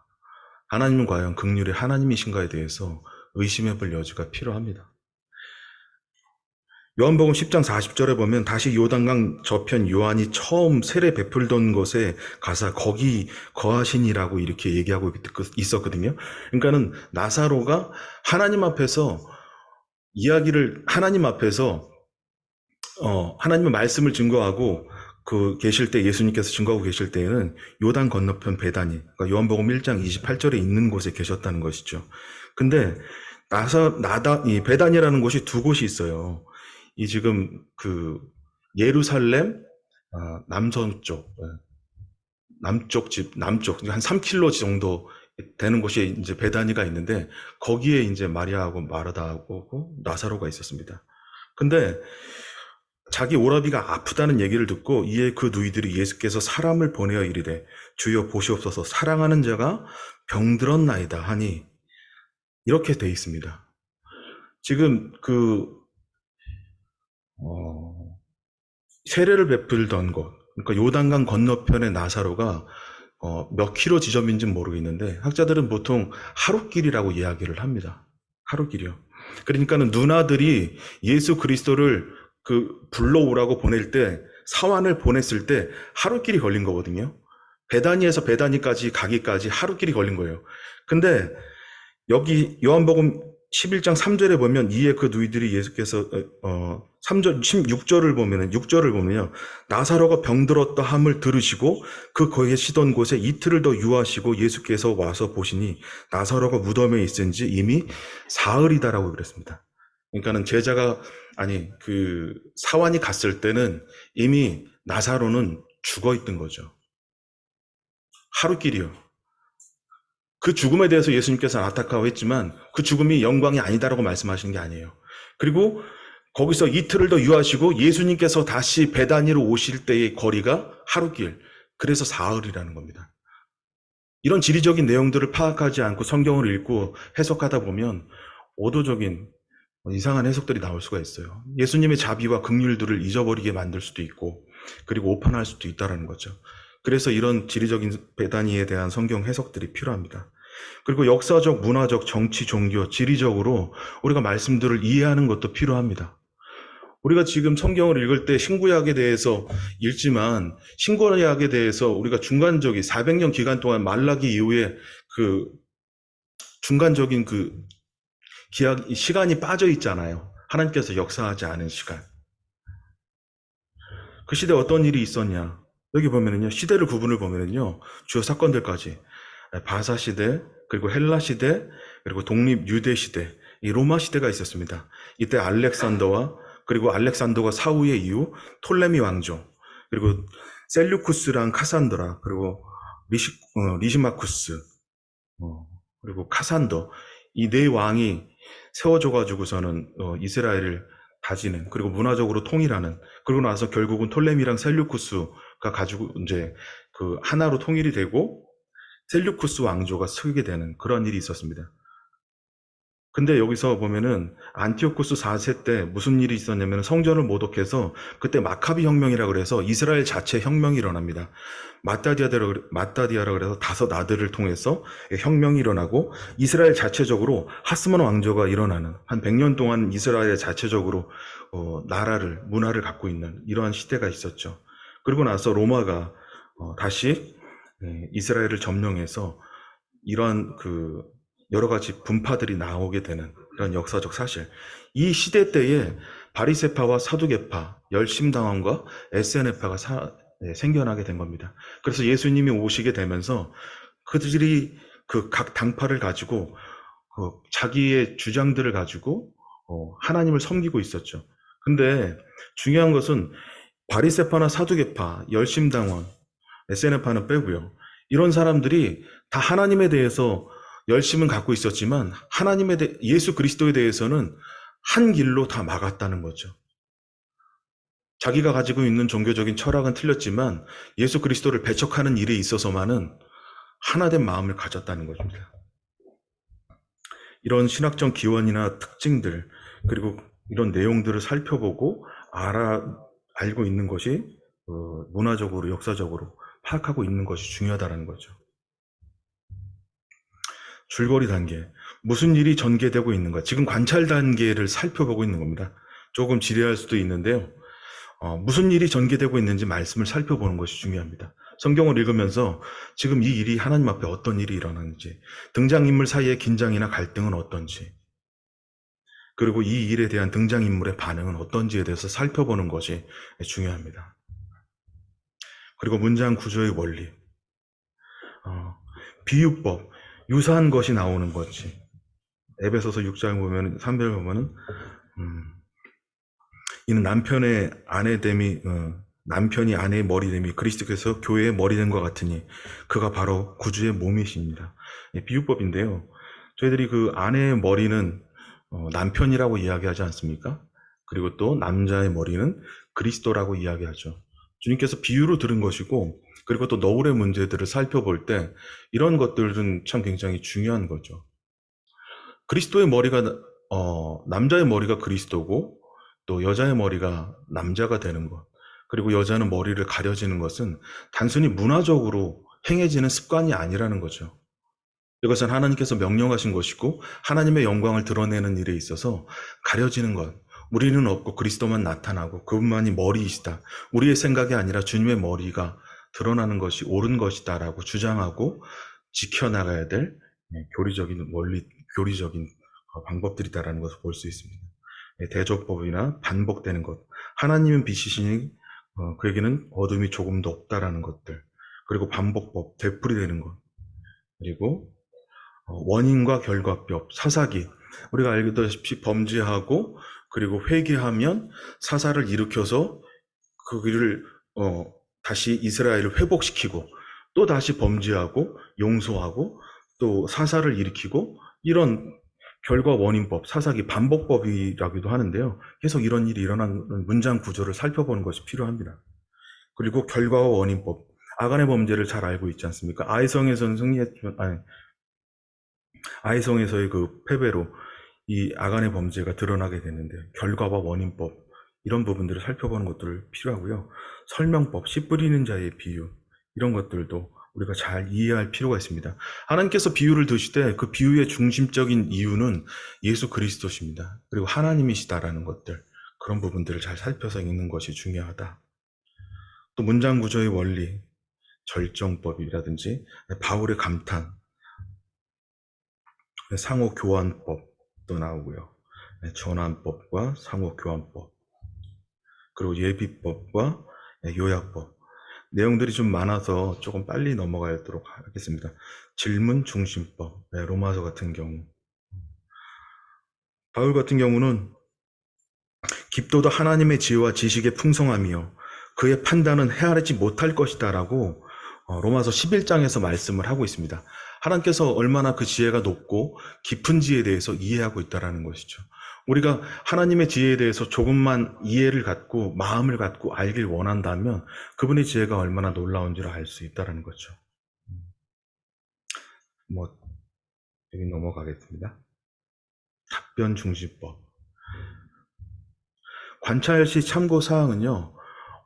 하나님은 과연 긍휼의 하나님이신가에 대해서 의심해 볼 여지가 필요합니다. 요한복음 10장 40절에 보면 다시 요단강 저편 요한이 처음 세례 베풀던 곳에 가서 거기 거하시니라고 이렇게 얘기하고 있었거든요. 그러니까는 나사로가 하나님 앞에서 하나님 앞에서 하나님의 말씀을 증거하고 계실 때 예수님께서 증거하고 계실 때에는 요단 건너편 베다니, 그러니까 요한복음 1장 28절에 있는 곳에 계셨다는 것이죠. 근데 이 베다니라는 곳이 두 곳이 있어요. 이 지금 예루살렘 남서쪽 남쪽 한 3km 정도 되는 곳에 이제 베다니가 있는데 거기에 이제 마리아하고 마르다하고 나사로가 있었습니다. 근데 자기 오라비가 아프다는 얘기를 듣고 이에 그 누이들이 예수께서 사람을 보내어 이르되 주여 보시옵소서 사랑하는 자가 병들었나이다 하니 이렇게 돼 있습니다. 지금 세례를 베풀던 곳, 그러니까 요단강 건너편의 나사로가 몇 킬로 지점인지는 모르겠는데 학자들은 보통 하루길이라고 이야기를 합니다. 하루길이요. 그러니까는 누나들이 예수 그리스도를 불러오라고 보낼 때 사환을 보냈을 때 하루길이 걸린 거거든요. 베다니에서 베다니까지 가기까지 하루길이 걸린 거예요. 근데 여기 요한복음 11장 3절에 보면 이에 그 누이들이 예수께서 3절 16절을 보면요. 나사로가 병들었다 함을 들으시고 그 계시던 곳에 이틀을 더 유하시고 예수께서 와서 보시니 나사로가 무덤에 있은지 이미 사흘이다라고 그랬습니다. 그러니까는 사환이 갔을 때는 이미 나사로는 죽어 있던 거죠. 하루길이요. 그 죽음에 대해서 예수님께서 안타까워했지만 그 죽음이 영광이 아니다라고 말씀하시는 게 아니에요. 그리고 거기서 이틀을 더 유하시고 예수님께서 다시 베다니로 오실 때의 거리가 하루길, 그래서 사흘이라는 겁니다. 이런 지리적인 내용들을 파악하지 않고 성경을 읽고 해석하다 보면 오도적인 이상한 해석들이 나올 수가 있어요. 예수님의 자비와 긍휼들을 잊어버리게 만들 수도 있고, 그리고 오판할 수도 있다는 거죠. 그래서 이런 지리적인 베다니에 대한 성경 해석들이 필요합니다. 그리고 역사적, 문화적, 정치, 종교, 지리적으로 우리가 말씀들을 이해하는 것도 필요합니다. 우리가 지금 성경을 읽을 때 신구약에 대해서 읽지만 신구약에 대해서 우리가 중간적인 400년 기간 동안 말라기 이후에 그 중간적인 그 시간이 빠져 있잖아요. 하나님께서 역사하지 않은 시간. 그 시대에 어떤 일이 있었냐? 여기 보면은요, 시대를 구분을 보면은요, 주요 사건들까지 바사 시대, 그리고 헬라 시대, 그리고 독립 유대 시대, 이 로마 시대가 있었습니다. 이때 알렉산더와 그리고 알렉산더가 사후의 이후 톨레미 왕조, 그리고 셀류쿠스랑 카산드라, 그리고 리시마쿠스, 그리고 카산더, 이 네 왕이 세워져가지고서는 이스라엘을 다지는, 그리고 문화적으로 통일하는, 그리고 나서 결국은 톨레미랑 셀류쿠스가 가지고 이제 그 하나로 통일이 되고 셀류쿠스 왕조가 서게 되는 그런 일이 있었습니다. 근데 여기서 보면은 안티오쿠스 4세 때 무슨 일이 있었냐면 성전을 모독해서 그때 마카비 혁명이라 그래서 이스라엘 자체 혁명이 일어납니다. 마따디아라 그래서 다섯 아들을 통해서 혁명이 일어나고 이스라엘 자체적으로 하스몬 왕조가 일어나는, 한 100년 동안 이스라엘 자체적으로 나라를, 문화를 갖고 있는 이러한 시대가 있었죠. 그리고 나서 로마가 다시 이스라엘을 점령해서 이러한 그 여러 가지 분파들이 나오게 되는 이런 역사적 사실. 이 시대 때에 바리새파와 사두개파, 열심당원과 SNF파가 생겨나게 된 겁니다. 그래서 예수님이 오시게 되면서 그들이 그 각 당파를 가지고 자기의 주장들을 가지고 하나님을 섬기고 있었죠. 근데 중요한 것은 바리새파나 사두개파, 열심당원, SNF파는 빼고요. 이런 사람들이 다 하나님에 대해서 열심은 갖고 있었지만 예수 그리스도에 대해서는 한 길로 다 막았다는 거죠. 자기가 가지고 있는 종교적인 철학은 틀렸지만 예수 그리스도를 배척하는 일에 있어서만은 하나된 마음을 가졌다는 것입니다. 이런 신학적 기원이나 특징들, 그리고 이런 내용들을 살펴보고 알고 있는 것이 문화적으로, 역사적으로 파악하고 있는 것이 중요하다는 거죠. 줄거리 단계, 무슨 일이 전개되고 있는가, 지금 관찰 단계를 살펴보고 있는 겁니다. 조금 지레할 수도 있는데요. 무슨 일이 전개되고 있는지 말씀을 살펴보는 것이 중요합니다. 성경을 읽으면서 지금 이 일이 하나님 앞에 어떤 일이 일어나는지, 등장인물 사이의 긴장이나 갈등은 어떤지, 그리고 이 일에 대한 등장인물의 반응은 어떤지에 대해서 살펴보는 것이 중요합니다. 그리고 문장 구조의 원리, 비유법, 유사한 것이 나오는 거지. 에베소서 6장 보면 3절 보면은 이는 남편이 아내의 머리됨이 그리스도께서 교회의 머리됨과 같으니 그가 바로 구주의 몸이십니다. 비유법인데요. 저희들이 그 아내의 머리는 남편이라고 이야기하지 않습니까? 그리고 또 남자의 머리는 그리스도라고 이야기하죠. 주님께서 비유로 들은 것이고, 그리고 또 너울의 문제들을 살펴볼 때 이런 것들은 참 굉장히 중요한 거죠. 그리스도의 머리가 남자의 머리가 그리스도고 또 여자의 머리가 남자가 되는 것, 그리고 여자는 머리를 가려지는 것은 단순히 문화적으로 행해지는 습관이 아니라는 거죠. 이것은 하나님께서 명령하신 것이고 하나님의 영광을 드러내는 일에 있어서 가려지는 것, 우리는 없고 그리스도만 나타나고 그분만이 머리이시다, 우리의 생각이 아니라 주님의 머리가 드러나는 것이 옳은 것이다라고 주장하고 지켜나가야 될 교리적인 원리, 교리적인 방법들이다라는 것을 볼 수 있습니다. 대조법이나 반복되는 것, 하나님은 빛이시니 그에게는 어둠이 조금도 없다라는 것들, 그리고 반복법, 되풀이되는 것, 그리고 원인과 결과법, 사사기, 우리가 알다시피 범죄하고 그리고 회개하면 사사를 일으켜서 그를 다시 이스라엘을 회복시키고 또 다시 범죄하고 용서하고 또 사사를 일으키고, 이런 결과 원인법, 사사기 반복법이라기도 하는데요. 계속 이런 일이 일어나는 문장 구조를 살펴보는 것이 필요합니다. 그리고 결과와 원인법, 아간의 범죄를 잘 알고 있지 않습니까? 아이성에서는 승리했지만, 아이성에서의 그 패배로 이 아간의 범죄가 드러나게 됐는데, 결과와 원인법, 이런 부분들을 살펴보는 것들 필요하고요. 설명법, 씨 뿌리는 자의 비유, 이런 것들도 우리가 잘 이해할 필요가 있습니다. 하나님께서 비유를 드실 때 그 비유의 중심적인 이유는 예수 그리스도십니다. 그리고 하나님이시다라는 것들, 그런 부분들을 잘 살펴서 읽는 것이 중요하다. 또 문장 구조의 원리, 절정법이라든지 바울의 감탄, 상호 교환법도 나오고요. 전환법과 상호 교환법, 그리고 예비법과 요약법. 내용들이 좀 많아서 조금 빨리 넘어가도록 하겠습니다. 질문 중심법, 로마서 같은 경우. 바울 같은 경우는 깊도도 하나님의 지혜와 지식의 풍성함이요 그의 판단은 헤아리지 못할 것이다 라고 로마서 11장에서 말씀을 하고 있습니다. 하나님께서 얼마나 그 지혜가 높고 깊은 지혜에 대해서 이해하고 있다는 것이죠. 우리가 하나님의 지혜에 대해서 조금만 이해를 갖고 마음을 갖고 알길 원한다면 그분의 지혜가 얼마나 놀라운지를 알 수 있다는 거죠. 여기 넘어가겠습니다. 답변 중심법. 관찰 시 참고 사항은요,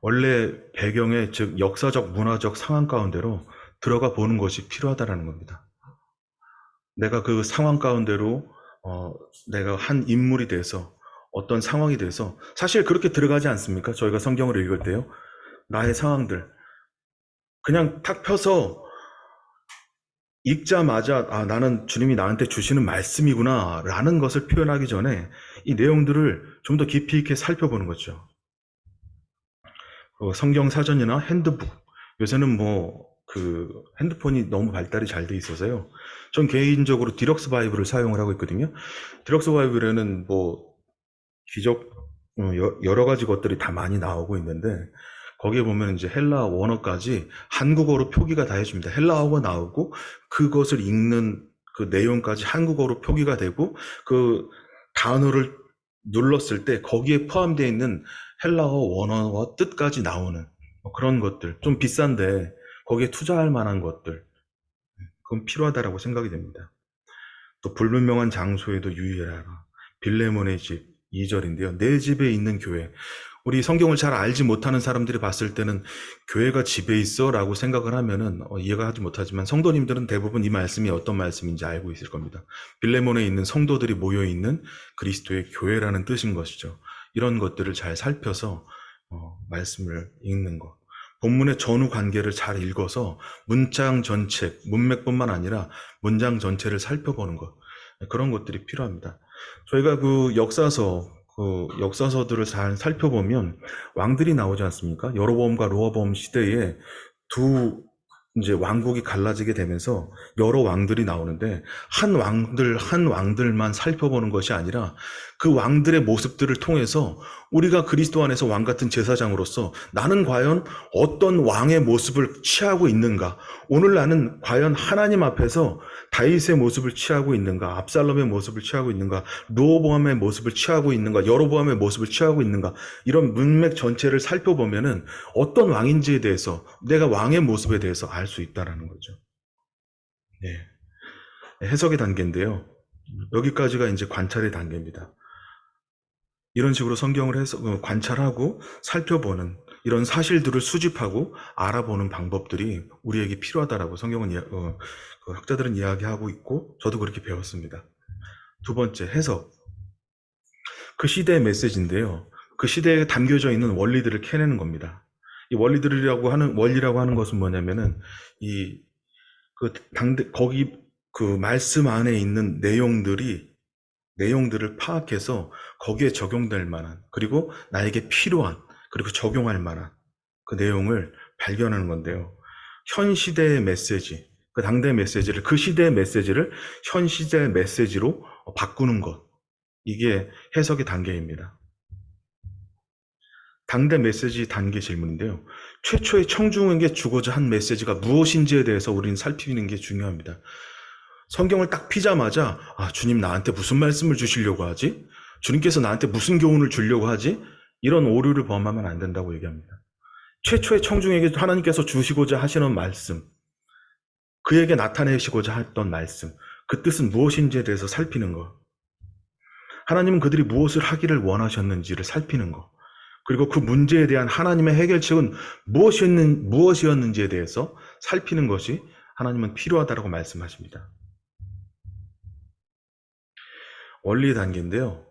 원래 배경의 즉 역사적 문화적 상황 가운데로 들어가 보는 것이 필요하다는 겁니다. 내가 그 상황 가운데로 내가 한 인물이 돼서 어떤 상황이 돼서 사실 그렇게 들어가지 않습니까? 저희가 성경을 읽을 때요. 나의 상황들 그냥 탁 펴서 읽자마자 나는 주님이 나한테 주시는 말씀이구나 라는 것을 표현하기 전에 이 내용들을 좀 더 깊이 있게 살펴보는 거죠. 성경 사전이나 핸드북, 요새는 그 핸드폰이 너무 발달이 잘 돼 있어서요. 전 개인적으로 디럭스 바이블을 사용을 하고 있거든요. 디럭스 바이블에는 기적 여러 가지 것들이 다 많이 나오고 있는데 거기에 보면 이제 헬라 원어까지 한국어로 표기가 다 해줍니다. 헬라어가 나오고 그것을 읽는 그 내용까지 한국어로 표기가 되고 그 단어를 눌렀을 때 거기에 포함되어 있는 헬라어 원어와 뜻까지 나오는 그런 것들, 좀 비싼데 거기에 투자할 만한 것들, 그건 필요하다라고 생각이 됩니다. 또 불분명한 장소에도 유의해라. 빌레몬의 집 2절인데요. 내 집에 있는 교회. 우리 성경을 잘 알지 못하는 사람들이 봤을 때는 교회가 집에 있어 라고 생각을 하면은 이해가 하지 못하지만 성도님들은 대부분 이 말씀이 어떤 말씀인지 알고 있을 겁니다. 빌레몬에 있는 성도들이 모여있는 그리스도의 교회라는 뜻인 것이죠. 이런 것들을 잘 살펴서 말씀을 읽는 것. 본문의 전후 관계를 잘 읽어서 문장 전체, 문맥뿐만 아니라 문장 전체를 살펴보는 것. 그런 것들이 필요합니다. 저희가 그 역사서들을 잘 살펴보면 왕들이 나오지 않습니까? 여로보암과 르호보암 시대에 이제 왕국이 갈라지게 되면서 여러 왕들이 나오는데 한 왕들만 살펴보는 것이 아니라 그 왕들의 모습들을 통해서 우리가 그리스도 안에서 왕 같은 제사장으로서 나는 과연 어떤 왕의 모습을 취하고 있는가? 오늘 나는 과연 하나님 앞에서 다윗의 모습을 취하고 있는가? 압살롬의 모습을 취하고 있는가? 르호보암의 모습을 취하고 있는가? 여로보암의 모습을 취하고 있는가? 이런 문맥 전체를 살펴보면은 어떤 왕인지에 대해서 내가 왕의 모습에 대해서 알 수 있다라는 거죠. 네. 해석의 단계인데요. 여기까지가 이제 관찰의 단계입니다. 이런 식으로 성경을 관찰하고 살펴보는 이런 사실들을 수집하고 알아보는 방법들이 우리에게 필요하다라고 성경은 그 학자들은 이야기하고 있고 저도 그렇게 배웠습니다. 두 번째, 해석. 그 시대의 메시지인데요. 그 시대에 담겨져 있는 원리들을 캐내는 겁니다. 이 원리라고 하는 것은 뭐냐면은 거기 그 말씀 안에 있는 내용들을 파악해서 거기에 적용될 만한, 그리고 나에게 필요한, 그리고 적용할 만한 그 내용을 발견하는 건데요. 현 시대의 메시지, 그 당대의 메시지를, 그 시대의 메시지를 현 시대의 메시지로 바꾸는 것. 이게 해석의 단계입니다. 당대 메시지 단계 질문인데요. 최초의 청중에게 주고자 한 메시지가 무엇인지에 대해서 우리는 살피는 게 중요합니다. 성경을 딱 피자마자 주님 나한테 무슨 말씀을 주시려고 하지? 주님께서 나한테 무슨 교훈을 주려고 하지? 이런 오류를 범하면 안 된다고 얘기합니다. 최초의 청중에게 하나님께서 주시고자 하시는 말씀, 그에게 나타내시고자 했던 말씀, 그 뜻은 무엇인지에 대해서 살피는 것. 하나님은 그들이 무엇을 하기를 원하셨는지를 살피는 것. 그리고 그 문제에 대한 하나님의 해결책은 무엇이었는지에 대해서 살피는 것이 하나님은 필요하다고 말씀하십니다. 원리 단계인데요.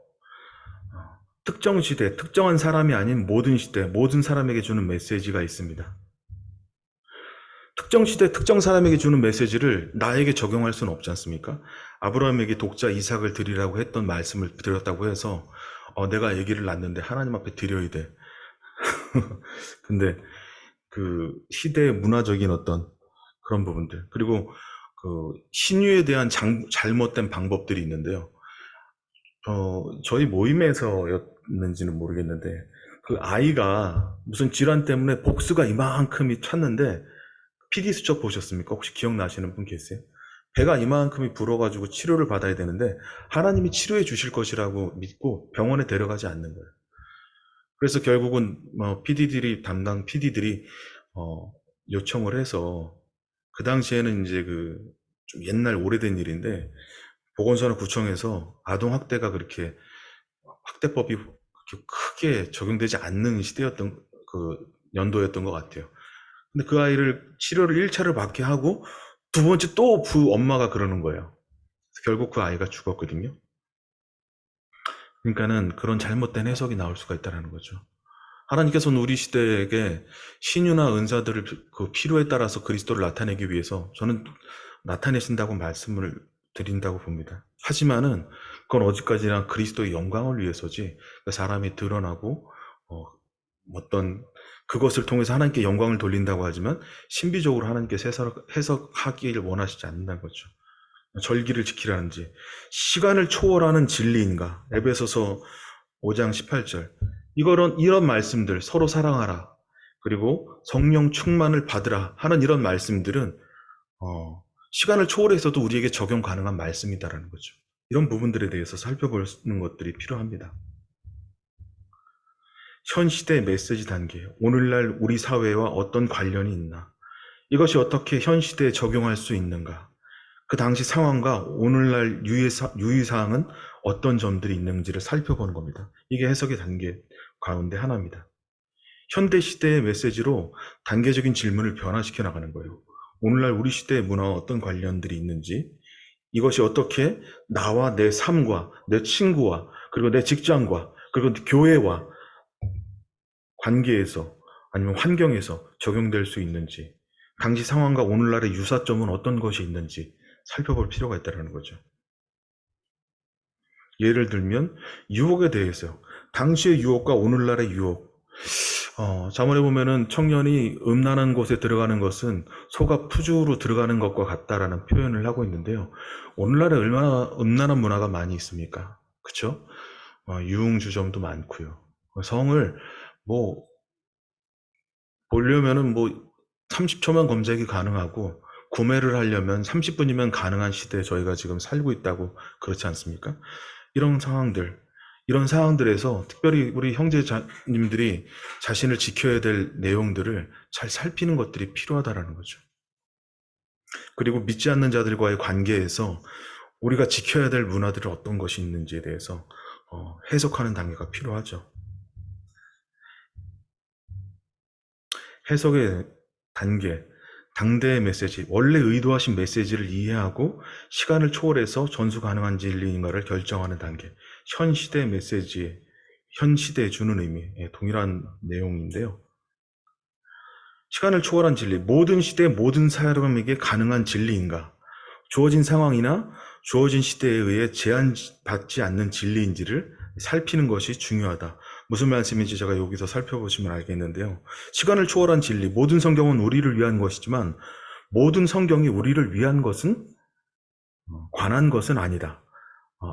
특정 시대, 특정한 사람이 아닌 모든 시대, 모든 사람에게 주는 메시지가 있습니다. 특정 시대, 특정 사람에게 주는 메시지를 나에게 적용할 수는 없지 않습니까? 아브라함에게 독자 이삭을 드리라고 했던 말씀을 드렸다고 해서 내가 아기를 낳는데 하나님 앞에 드려야 돼. 근데 그 시대의 문화적인 어떤 그런 부분들, 그리고 그 신유에 대한 잘못된 방법들이 있는데요. 저희 모임에서였는지는 모르겠는데 그 아이가 무슨 질환 때문에 복수가 이만큼이 찼는데, PD 수첩 보셨습니까? 혹시 기억나시는 분 계세요? 배가 이만큼이 불어가지고 치료를 받아야 되는데 하나님이 치료해 주실 것이라고 믿고 병원에 데려가지 않는 거예요. 그래서 결국은 담당 PD들이 요청을 해서, 그 당시에는 이제 그 좀 옛날 오래된 일인데 보건소나 구청에서 아동 학대가 그렇게 학대법이 그렇게 크게 적용되지 않는 시대였던 그 연도였던 것 같아요. 근데 그 아이를 치료를 1차를 받게 하고 두 번째 또 그 엄마가 그러는 거예요. 결국 그 아이가 죽었거든요. 그러니까는 그런 잘못된 해석이 나올 수가 있다는 거죠. 하나님께서는 우리 시대에게 신유나 은사들을 그 필요에 따라서 그리스도를 나타내기 위해서 저는 나타내신다고 말씀을 드린다고 봅니다. 하지만은 그건 어디까지나 그리스도의 영광을 위해서지, 사람이 드러나고 어떤 그것을 통해서 하나님께 영광을 돌린다고 하지만 신비적으로 하나님께서 해석하기를 원하시지 않는다는 거죠. 절기를 지키라는지, 시간을 초월하는 진리인가, 에베소서 5장 18절, 이런 말씀들, 서로 사랑하라, 그리고 성령 충만을 받으라 하는 이런 말씀들은 시간을 초월해서도 우리에게 적용 가능한 말씀이다라는 거죠. 이런 부분들에 대해서 살펴보는 것들이 필요합니다. 현 시대의 메시지 단계, 오늘날 우리 사회와 어떤 관련이 있나, 이것이 어떻게 현 시대에 적용할 수 있는가, 그 당시 상황과 오늘날 유의사항은 어떤 점들이 있는지를 살펴보는 겁니다. 이게 해석의 단계 가운데 하나입니다. 현대 시대의 메시지로 단계적인 질문을 변화시켜 나가는 거예요. 오늘날 우리 시대의 문화와 어떤 관련들이 있는지, 이것이 어떻게 나와 내 삶과 내 친구와 그리고 내 직장과 그리고 교회와 관계에서 아니면 환경에서 적용될 수 있는지, 당시 상황과 오늘날의 유사점은 어떤 것이 있는지 살펴볼 필요가 있다는 거죠. 예를 들면 유혹에 대해서, 당시의 유혹과 오늘날의 유혹, 잠언에 보면은 청년이 음란한 곳에 들어가는 것은 소가 푸주로 들어가는 것과 같다라는 표현을 하고 있는데요. 오늘날에 얼마나 음란한 문화가 많이 있습니까? 그쵸? 유흥주점도 많고요. 성을 보려면은 30초만 검색이 가능하고 구매를 하려면 30분이면 가능한 시대에 저희가 지금 살고 있다고, 그렇지 않습니까? 이런 상황들에서 특별히 우리 형제님들이 자신을 지켜야 될 내용들을 잘 살피는 것들이 필요하다라는 거죠. 그리고 믿지 않는 자들과의 관계에서 우리가 지켜야 될 문화들이 어떤 것이 있는지에 대해서 해석하는 단계가 필요하죠. 해석의 단계, 당대의 메시지, 원래 의도하신 메시지를 이해하고 시간을 초월해서 전수 가능한 진리인가를 결정하는 단계, 현 시대의 메시지, 현 시대에 주는 의미, 동일한 내용인데요. 시간을 초월한 진리, 모든 시대 모든 사람에게 가능한 진리인가, 주어진 상황이나 주어진 시대에 의해 제한받지 않는 진리인지를 살피는 것이 중요하다. 무슨 말씀인지 제가 여기서 살펴보시면 알겠는데요. 시간을 초월한 진리, 모든 성경은 우리를 위한 것이지만 모든 성경이 우리를 위한 것은 관한 것은 아니다.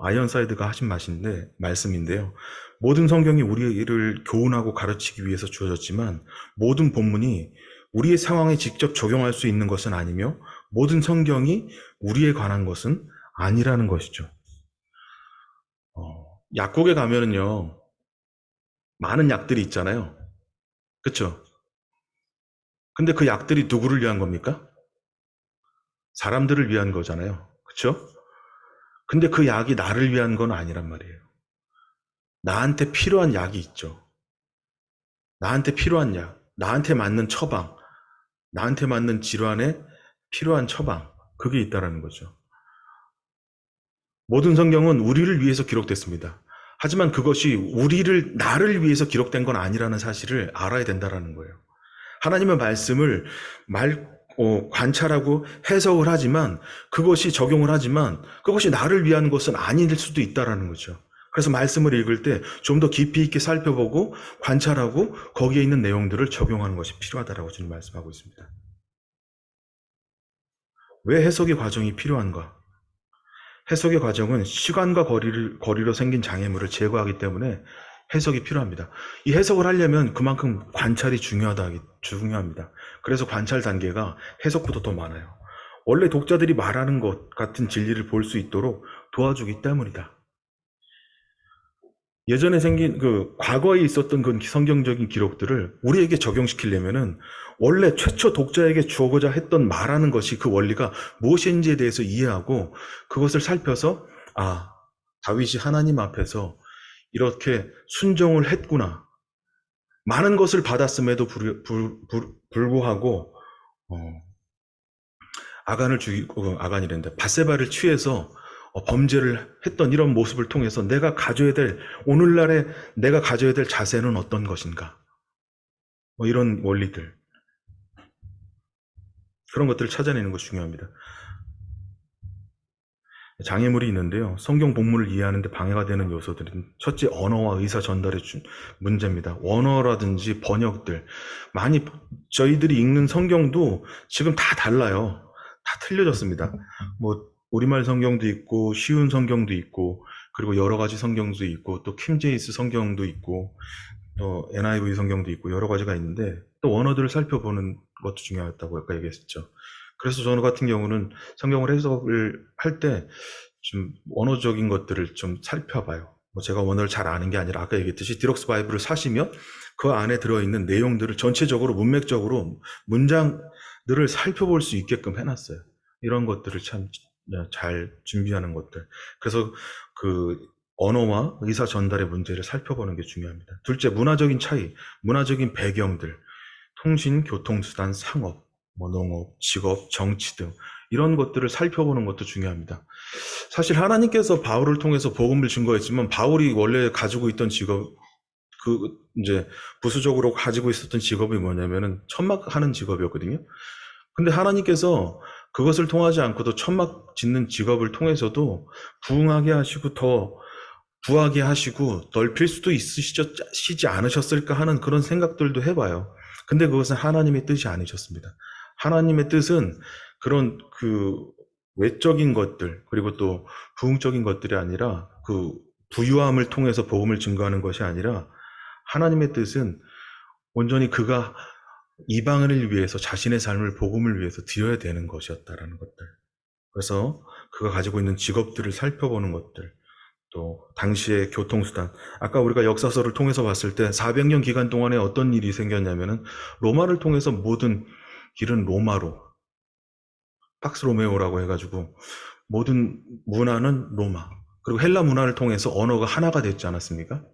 아이언사이드가 하신 말씀인데요. 모든 성경이 우리를 교훈하고 가르치기 위해서 주어졌지만 모든 본문이 우리의 상황에 직접 적용할 수 있는 것은 아니며 모든 성경이 우리에 관한 것은 아니라는 것이죠. 약국에 가면은요, 많은 약들이 있잖아요. 그쵸? 근데 그 약들이 누구를 위한 겁니까? 사람들을 위한 거잖아요. 그쵸? 근데 그 약이 나를 위한 건 아니란 말이에요. 나한테 필요한 약이 있죠. 나한테 필요한 약, 나한테 맞는 처방, 나한테 맞는 질환에 필요한 처방, 그게 있다라는 거죠. 모든 성경은 우리를 위해서 기록됐습니다. 하지만 그것이 나를 위해서 기록된 건 아니라는 사실을 알아야 된다라는 거예요. 하나님의 말씀을 관찰하고 해석을 하지만 그것이 적용을 하지만 그것이 나를 위한 것은 아닐 수도 있다라는 거죠. 그래서 말씀을 읽을 때 좀 더 깊이 있게 살펴보고 관찰하고 거기에 있는 내용들을 적용하는 것이 필요하다라고 주님 말씀하고 있습니다. 왜 해석의 과정이 필요한가? 해석의 과정은 시간과 거리로 생긴 장애물을 제거하기 때문에 해석이 필요합니다. 이 해석을 하려면 그만큼 관찰이 중요합니다. 그래서 관찰 단계가 해석보다 더 많아요. 원래 독자들이 말하는 것 같은 진리를 볼 수 있도록 도와주기 때문이다. 예전에 생긴 과거에 있었던 그 성경적인 기록들을 우리에게 적용시키려면은 원래 최초 독자에게 주어고자 했던 말하는 것이 그 원리가 무엇인지에 대해서 이해하고 그것을 살펴서 다윗이 하나님 앞에서 이렇게 순종을 했구나. 많은 것을 받았음에도 불구하고 아간을 죽이고 아간이랬는데 밧세바를 취해서 범죄를 했던 이런 모습을 통해서 오늘날에 내가 가져야 될 자세는 어떤 것인가? 이런 원리들, 그런 것들을 찾아내는 것이 중요합니다. 장애물이 있는데요. 성경 본문을 이해하는 데 방해가 되는 요소들은 첫째, 언어와 의사 전달의 문제입니다. 원어라든지 번역들. 저희들이 읽는 성경도 지금 다 달라요. 다 틀려졌습니다. 우리말 성경도 있고, 쉬운 성경도 있고, 그리고 여러 가지 성경도 있고, 또 킹제임스 성경도 있고, 또 NIV 성경도 있고, 여러 가지가 있는데, 또 원어들을 살펴보는 것도 중요하다고 아까 얘기했었죠. 그래서 저는 같은 경우는 성경을 해석을 할 때 좀 원어적인 것들을 좀 살펴봐요. 제가 원어를 잘 아는 게 아니라 아까 얘기했듯이 디럭스 바이블을 사시면 그 안에 들어있는 내용들을 전체적으로 문맥적으로 문장들을 살펴볼 수 있게끔 해놨어요. 이런 것들을 참 잘 준비하는 것들. 그래서 그 언어와 의사 전달의 문제를 살펴보는 게 중요합니다. 둘째, 문화적인 차이, 문화적인 배경들, 통신, 교통수단, 상업, 농업, 직업, 정치 등 이런 것들을 살펴보는 것도 중요합니다. 사실 하나님께서 바울을 통해서 복음을 증거했지만 바울이 원래 가지고 있던 직업, 이제 부수적으로 가지고 있었던 직업이 뭐냐면은 천막하는 직업이었거든요. 근데 하나님께서 그것을 통하지 않고도 천막 짓는 직업을 통해서도 부흥하게 하시고 더 부하게 하시고 넓힐 수도 있으시지 않으셨을까 하는 그런 생각들도 해봐요. 근데 그것은 하나님의 뜻이 아니셨습니다. 하나님의 뜻은 그런 외적인 것들, 그리고 또 부흥적인 것들이 아니라 부유함을 통해서 복음을 증거하는 것이 아니라 하나님의 뜻은 온전히 그가 이방인을 위해서 자신의 삶을 복음을 위해서 드려야 되는 것이었다라는 것들. 그래서 그가 가지고 있는 직업들을 살펴보는 것들, 또 당시의 교통수단. 아까 우리가 역사서를 통해서 봤을 때 400년 기간 동안에 어떤 일이 생겼냐면은 로마를 통해서 모든 길은 로마로, 팍스 로메오라고 해가지고 모든 문화는 로마, 그리고 헬라 문화를 통해서 언어가 하나가 됐지 않았습니까?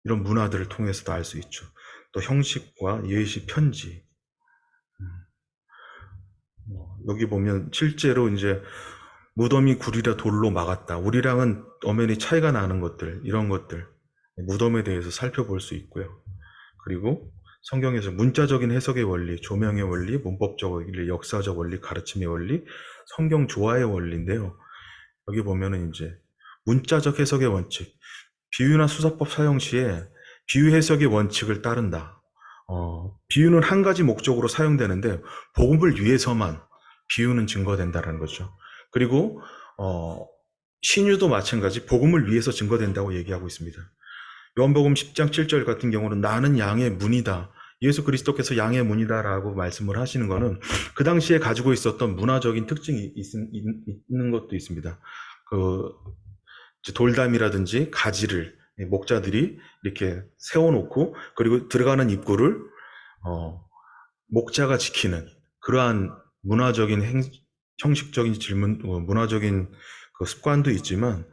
이런 문화들을 통해서도 알 수 있죠. 또 형식과 예시, 편지. 여기 보면 실제로 이제 무덤이 굴이라 돌로 막았다. 우리랑은 엄연히 차이가 나는 것들, 이런 것들, 무덤에 대해서 살펴볼 수 있고요. 그리고 성경에서 문자적인 해석의 원리, 조명의 원리, 문법적 원리, 역사적 원리, 가르침의 원리, 성경 조화의 원리인데요. 여기 보면은 이제 문자적 해석의 원칙, 비유나 수사법 사용 시에 비유 해석의 원칙을 따른다. 비유는 한 가지 목적으로 사용되는데 복음을 위해서만 비유는 증거된다는 거죠. 그리고 신유도 마찬가지 복음을 위해서 증거된다고 얘기하고 있습니다. 요한복음 10장 7절 같은 경우는 나는 양의 문이다. 예수 그리스도께서 양의 문이다라고 말씀을 하시는 거는 그 당시에 가지고 있었던 문화적인 특징이 있는 것도 있습니다. 그 돌담이라든지 가지를 목자들이 이렇게 세워놓고 그리고 들어가는 입구를 목자가 지키는 그러한 문화적인 형식적인 질문, 문화적인 그 습관도 있지만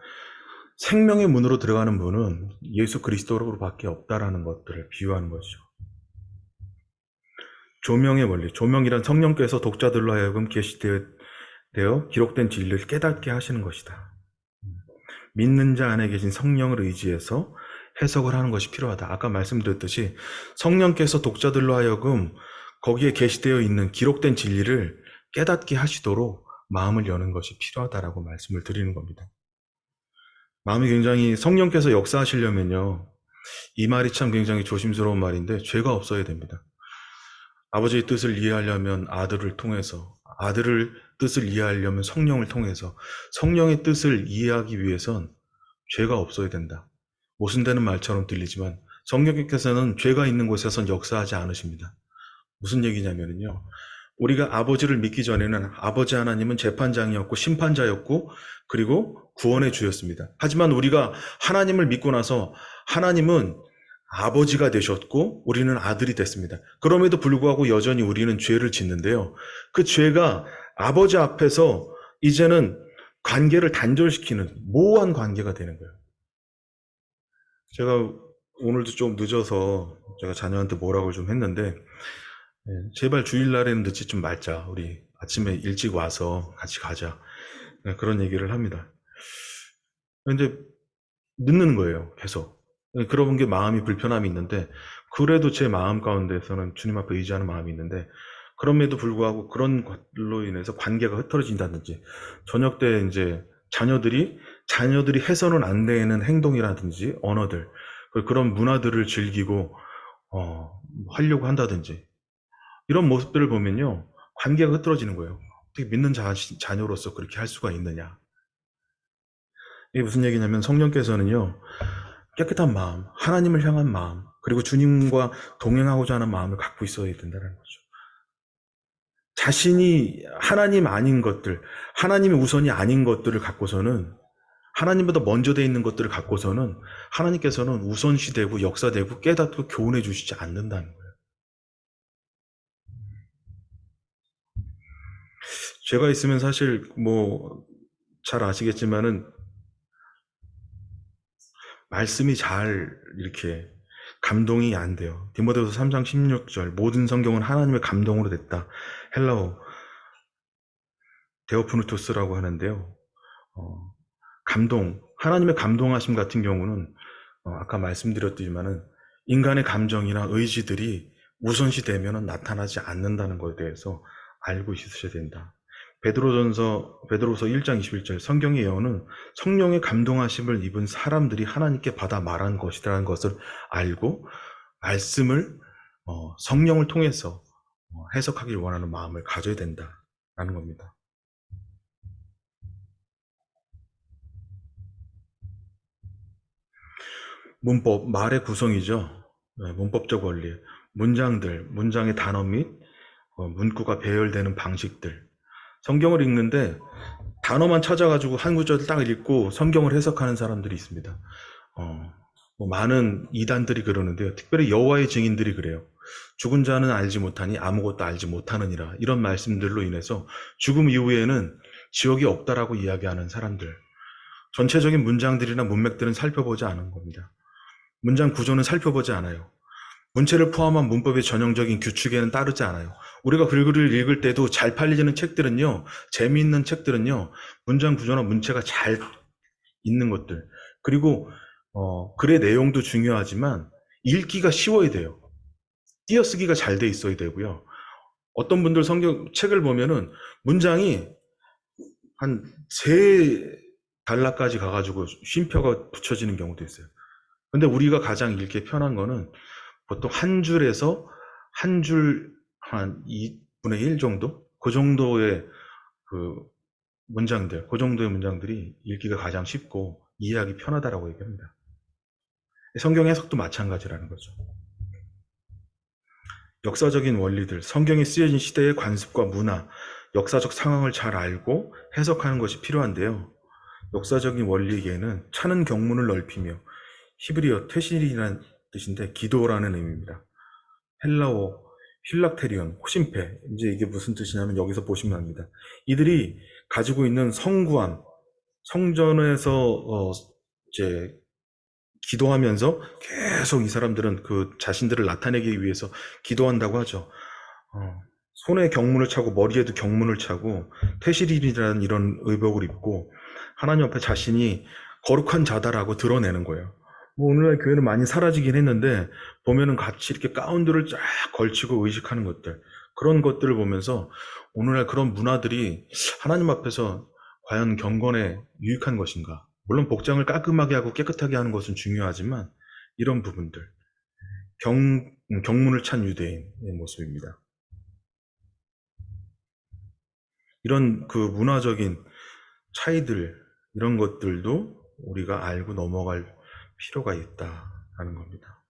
생명의 문으로 들어가는 문은 예수 그리스도로밖에 없다라는 것들을 비유하는 것이죠. 조명의 원리, 조명이란 성령께서 독자들로 하여금 계시되어 기록된 진리를 깨닫게 하시는 것이다. 믿는 자 안에 계신 성령을 의지해서 해석을 하는 것이 필요하다. 아까 말씀드렸듯이 성령께서 독자들로 하여금 거기에 계시되어 있는 기록된 진리를 깨닫게 하시도록 마음을 여는 것이 필요하다라고 말씀을 드리는 겁니다. 마음이 굉장히 성령께서 역사하시려면요. 이 말이 참 굉장히 조심스러운 말인데 죄가 없어야 됩니다. 아버지의 뜻을 이해하려면 아들을 통해서, 아들을 뜻을 이해하려면 성령을 통해서, 성령의 뜻을 이해하기 위해선 죄가 없어야 된다. 모순되는 말처럼 들리지만 성령께서는 죄가 있는 곳에선 역사하지 않으십니다. 무슨 얘기냐면요. 우리가 아버지를 믿기 전에는 아버지 하나님은 재판장이었고 심판자였고 그리고 구원의 주였습니다. 하지만 우리가 하나님을 믿고 나서 하나님은 아버지가 되셨고 우리는 아들이 됐습니다. 그럼에도 불구하고 여전히 우리는 죄를 짓는데요. 그 죄가 아버지 앞에서 이제는 관계를 단절시키는 모호한 관계가 되는 거예요. 제가 오늘도 좀 늦어서 제가 자녀한테 뭐라고 좀 했는데 제발 주일날에는 늦지 좀 말자. 우리 아침에 일찍 와서 같이 가자. 그런 얘기를 합니다. 근데 늦는 거예요. 계속. 그런 게 마음이 불편함이 있는데 그래도 제 마음 가운데서는 주님 앞에 의지하는 마음이 있는데 그럼에도 불구하고 그런 것로 인해서 관계가 흐트러진다든지 저녁 때 이제 자녀들이 해서는 안 되는 행동이라든지 언어들 그런 문화들을 즐기고 하려고 한다든지 이런 모습들을 보면요 관계가 흐트러지는 거예요. 어떻게 믿는 자녀로서 그렇게 할 수가 있느냐. 이게 무슨 얘기냐면 성령께서는요 깨끗한 마음, 하나님을 향한 마음, 그리고 주님과 동행하고자 하는 마음을 갖고 있어야 된다는 거죠. 자신이 하나님 아닌 것들, 하나님의 우선이 아닌 것들을 갖고서는 하나님보다 먼저 돼 있는 것들을 갖고서는 하나님께서는 우선시되고 역사되고 깨닫고 교훈해 주시지 않는다는 거예요. 죄가 있으면 사실 잘 아시겠지만은 말씀이 잘 이렇게 감동이 안 돼요. 디모데후서 3장 16절 모든 성경은 하나님의 감동으로 됐다. 헬라어 데오프누토스라고 하는데요. 감동, 하나님의 감동하심 같은 경우는 아까 말씀드렸지만은 인간의 감정이나 의지들이 우선시 되면 나타나지 않는다는 것에 대해서 알고 있으셔야 된다. 베드로서 1장 21절 성경의 예언은 성령의 감동하심을 입은 사람들이 하나님께 받아 말한 것이라는 것을 알고 말씀을 성령을 통해서 해석하길 원하는 마음을 가져야 된다라는 겁니다. 문법, 말의 구성이죠. 문법적 원리, 문장의 단어 및 문구가 배열되는 방식들. 성경을 읽는데 단어만 찾아가지고 한 구절을 딱 읽고 성경을 해석하는 사람들이 있습니다. 많은 이단들이 그러는데요. 특별히 여호와의 증인들이 그래요. 죽은 자는 알지 못하니 아무것도 알지 못하느니라. 이런 말씀들로 인해서 죽음 이후에는 지옥이 없다라고 이야기하는 사람들. 전체적인 문장들이나 문맥들은 살펴보지 않은 겁니다. 문장 구조는 살펴보지 않아요. 문체를 포함한 문법의 전형적인 규칙에는 따르지 않아요. 우리가 글을 읽을 때도 잘 팔리는 책들은요, 재미있는 책들은요, 문장 구조나 문체가 잘 있는 것들. 그리고, 글의 내용도 중요하지만, 읽기가 쉬워야 돼요. 띄어쓰기가 잘 돼 있어야 되고요. 어떤 분들 책을 보면은 문장이 한 3단락까지 가가지고 쉼표가 붙여지는 경우도 있어요. 근데 우리가 가장 읽기 편한 거는 보통 한 줄에서 한 줄 한 2분의 1 정도? 그 정도의 그 정도의 문장들이 읽기가 가장 쉽고 이해하기 편하다라고 얘기합니다. 성경 해석도 마찬가지라는 거죠. 역사적인 원리들, 성경이 쓰여진 시대의 관습과 문화, 역사적 상황을 잘 알고 해석하는 것이 필요한데요. 역사적인 원리에는 차는 경문을 넓히며 히브리어 테실이라는 뜻인데 기도라는 의미입니다. 헬라어 힐락테리온, 호심패. 이제 이게 무슨 뜻이냐면 여기서 보시면 합니다. 이들이 가지고 있는 성구함, 성전에서 이제 기도하면서 계속 이 사람들은 그 자신들을 나타내기 위해서 기도한다고 하죠. 손에 경문을 차고 머리에도 경문을 차고 태실인이라는 이런 의복을 입고 하나님 앞에 자신이 거룩한 자다라고 드러내는 거예요. 뭐 오늘날 교회는 많이 사라지긴 했는데 보면은 같이 이렇게 가운들을 쫙 걸치고 의식하는 것들, 그런 것들을 보면서 오늘날 그런 문화들이 하나님 앞에서 과연 경건에 유익한 것인가? 물론 복장을 깔끔하게 하고 깨끗하게 하는 것은 중요하지만 이런 부분들, 경문을 찬 유대인의 모습입니다. 이런 그 문화적인 차이들, 이런 것들도 우리가 알고 넘어갈 필요가 있다라는 겁니다.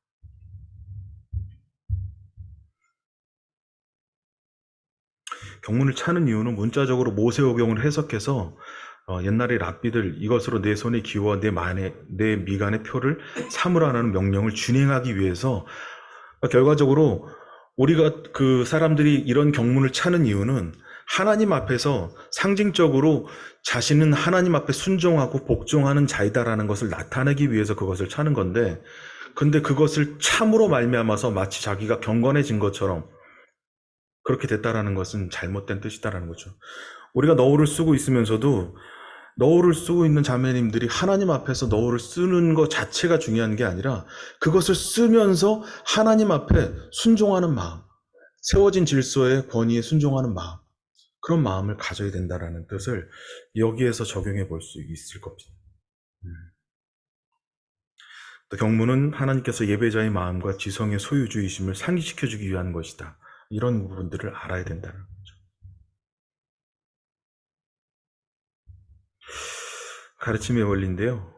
경문을 차는 이유는 문자적으로 모세오경을 해석해서 옛날에 랍비들 이것으로 내 손에 기워 내 미간의 표를 삼으라는 명령을 준행하기 위해서, 결과적으로 우리가 그 사람들이 이런 경문을 차는 이유는 하나님 앞에서 상징적으로 자신은 하나님 앞에 순종하고 복종하는 자이다라는 것을 나타내기 위해서 그것을 차는 건데, 근데 그것을 참으로 말미암아서 마치 자기가 경건해진 것처럼 그렇게 됐다라는 것은 잘못된 뜻이다라는 거죠. 우리가 너울을 쓰고 있으면서도 너울을 쓰고 있는 자매님들이 하나님 앞에서 너울을 쓰는 것 자체가 중요한 게 아니라 그것을 쓰면서 하나님 앞에 순종하는 마음, 세워진 질서의 권위에 순종하는 마음, 그런 마음을 가져야 된다라는 뜻을 여기에서 적용해 볼 수 있을 겁니다. 또 경문은 하나님께서 예배자의 마음과 지성의 소유주의심을 상기시켜주기 위한 것이다. 이런 부분들을 알아야 된다는 거죠. 가르침의 원리인데요.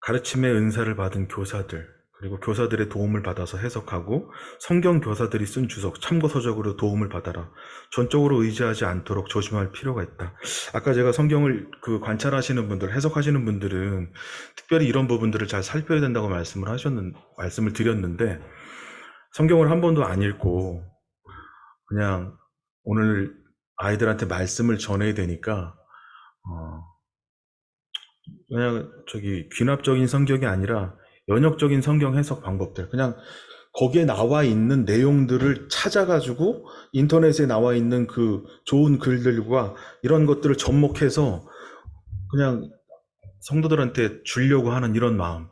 가르침의 은사를 받은 교사들, 그리고 교사들의 도움을 받아서 해석하고 성경 교사들이 쓴 주석, 참고서적으로 도움을 받아라. 전적으로 의지하지 않도록 조심할 필요가 있다. 아까 제가 성경을 관찰하시는 분들, 해석하시는 분들은 특별히 이런 부분들을 잘 살펴야 된다고 말씀을 드렸는데, 성경을 한 번도 안 읽고 그냥 오늘 아이들한테 말씀을 전해야 되니까 그냥 귀납적인 성경이 아니라 연역적인 성경 해석 방법들, 그냥 거기에 나와 있는 내용들을 찾아가지고 인터넷에 나와 있는 그 좋은 글들과 이런 것들을 접목해서 그냥 성도들한테 주려고 하는 이런 마음,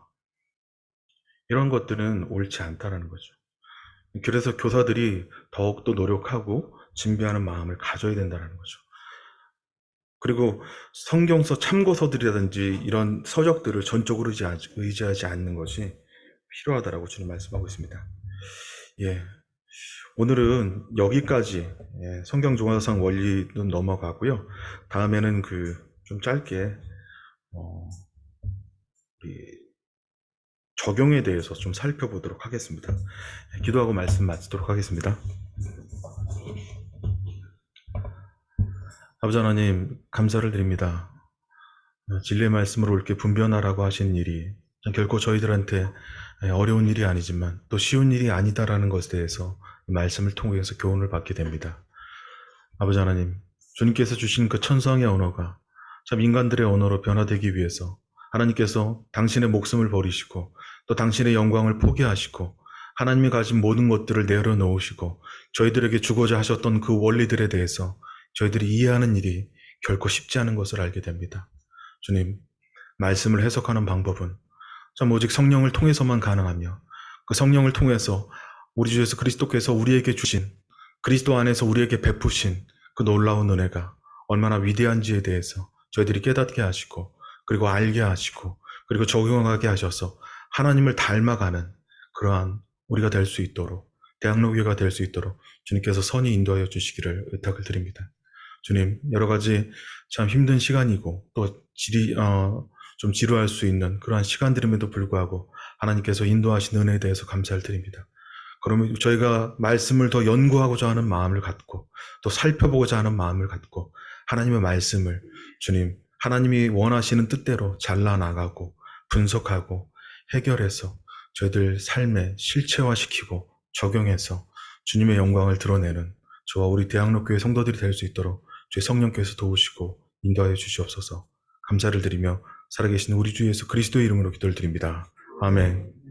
이런 것들은 옳지 않다라는 거죠. 그래서 교사들이 더욱더 노력하고 준비하는 마음을 가져야 된다는 거죠. 그리고 성경서 참고서들이라든지 이런 서적들을 전적으로 의지하지 않는 것이 필요하다라고 주님 말씀하고 있습니다. 예, 오늘은 여기까지, 성경 종합상 원리는 넘어가고요. 다음에는 좀 짧게 우리 적용에 대해서 좀 살펴보도록 하겠습니다. 기도하고 말씀 마치도록 하겠습니다. 아버지 하나님, 감사를 드립니다. 진리의 말씀으로 이렇게 분변하라고 하신 일이 결코 저희들한테 어려운 일이 아니지만 또 쉬운 일이 아니다라는 것에 대해서 말씀을 통해서 교훈을 받게 됩니다. 아버지 하나님, 주님께서 주신 그 천성의 언어가 참 인간들의 언어로 변화되기 위해서 하나님께서 당신의 목숨을 버리시고 또 당신의 영광을 포기하시고 하나님이 가진 모든 것들을 내려놓으시고 저희들에게 주고자 하셨던 그 원리들에 대해서 저희들이 이해하는 일이 결코 쉽지 않은 것을 알게 됩니다. 주님, 말씀을 해석하는 방법은 참 오직 성령을 통해서만 가능하며 그 성령을 통해서 우리 주 예수 그리스도께서 우리에게 주신, 그리스도 안에서 우리에게 베푸신 그 놀라운 은혜가 얼마나 위대한지에 대해서 저희들이 깨닫게 하시고 그리고 알게 하시고 그리고 적용하게 하셔서 하나님을 닮아가는 그러한 우리가 될 수 있도록, 대학로교회가 될 수 있도록 주님께서 선히 인도하여 주시기를 의탁을 드립니다. 주님, 여러 가지 참 힘든 시간이고 또 좀 지루할 수 있는 그러한 시간들임에도 불구하고 하나님께서 인도하신 은혜에 대해서 감사를 드립니다. 그러면 저희가 말씀을 더 연구하고자 하는 마음을 갖고 또 살펴보고자 하는 마음을 갖고 하나님의 말씀을 주님, 하나님이 원하시는 뜻대로 잘라나가고 분석하고 해결해서 저희들 삶에 실체화시키고 적용해서 주님의 영광을 드러내는 저와 우리 대학로교회 성도들이 될 수 있도록 주의 성령께서 도우시고 인도하여 주시옵소서. 감사를 드리며 살아계신 우리 주 예수 그리스도의 이름으로 기도를 드립니다. 아멘.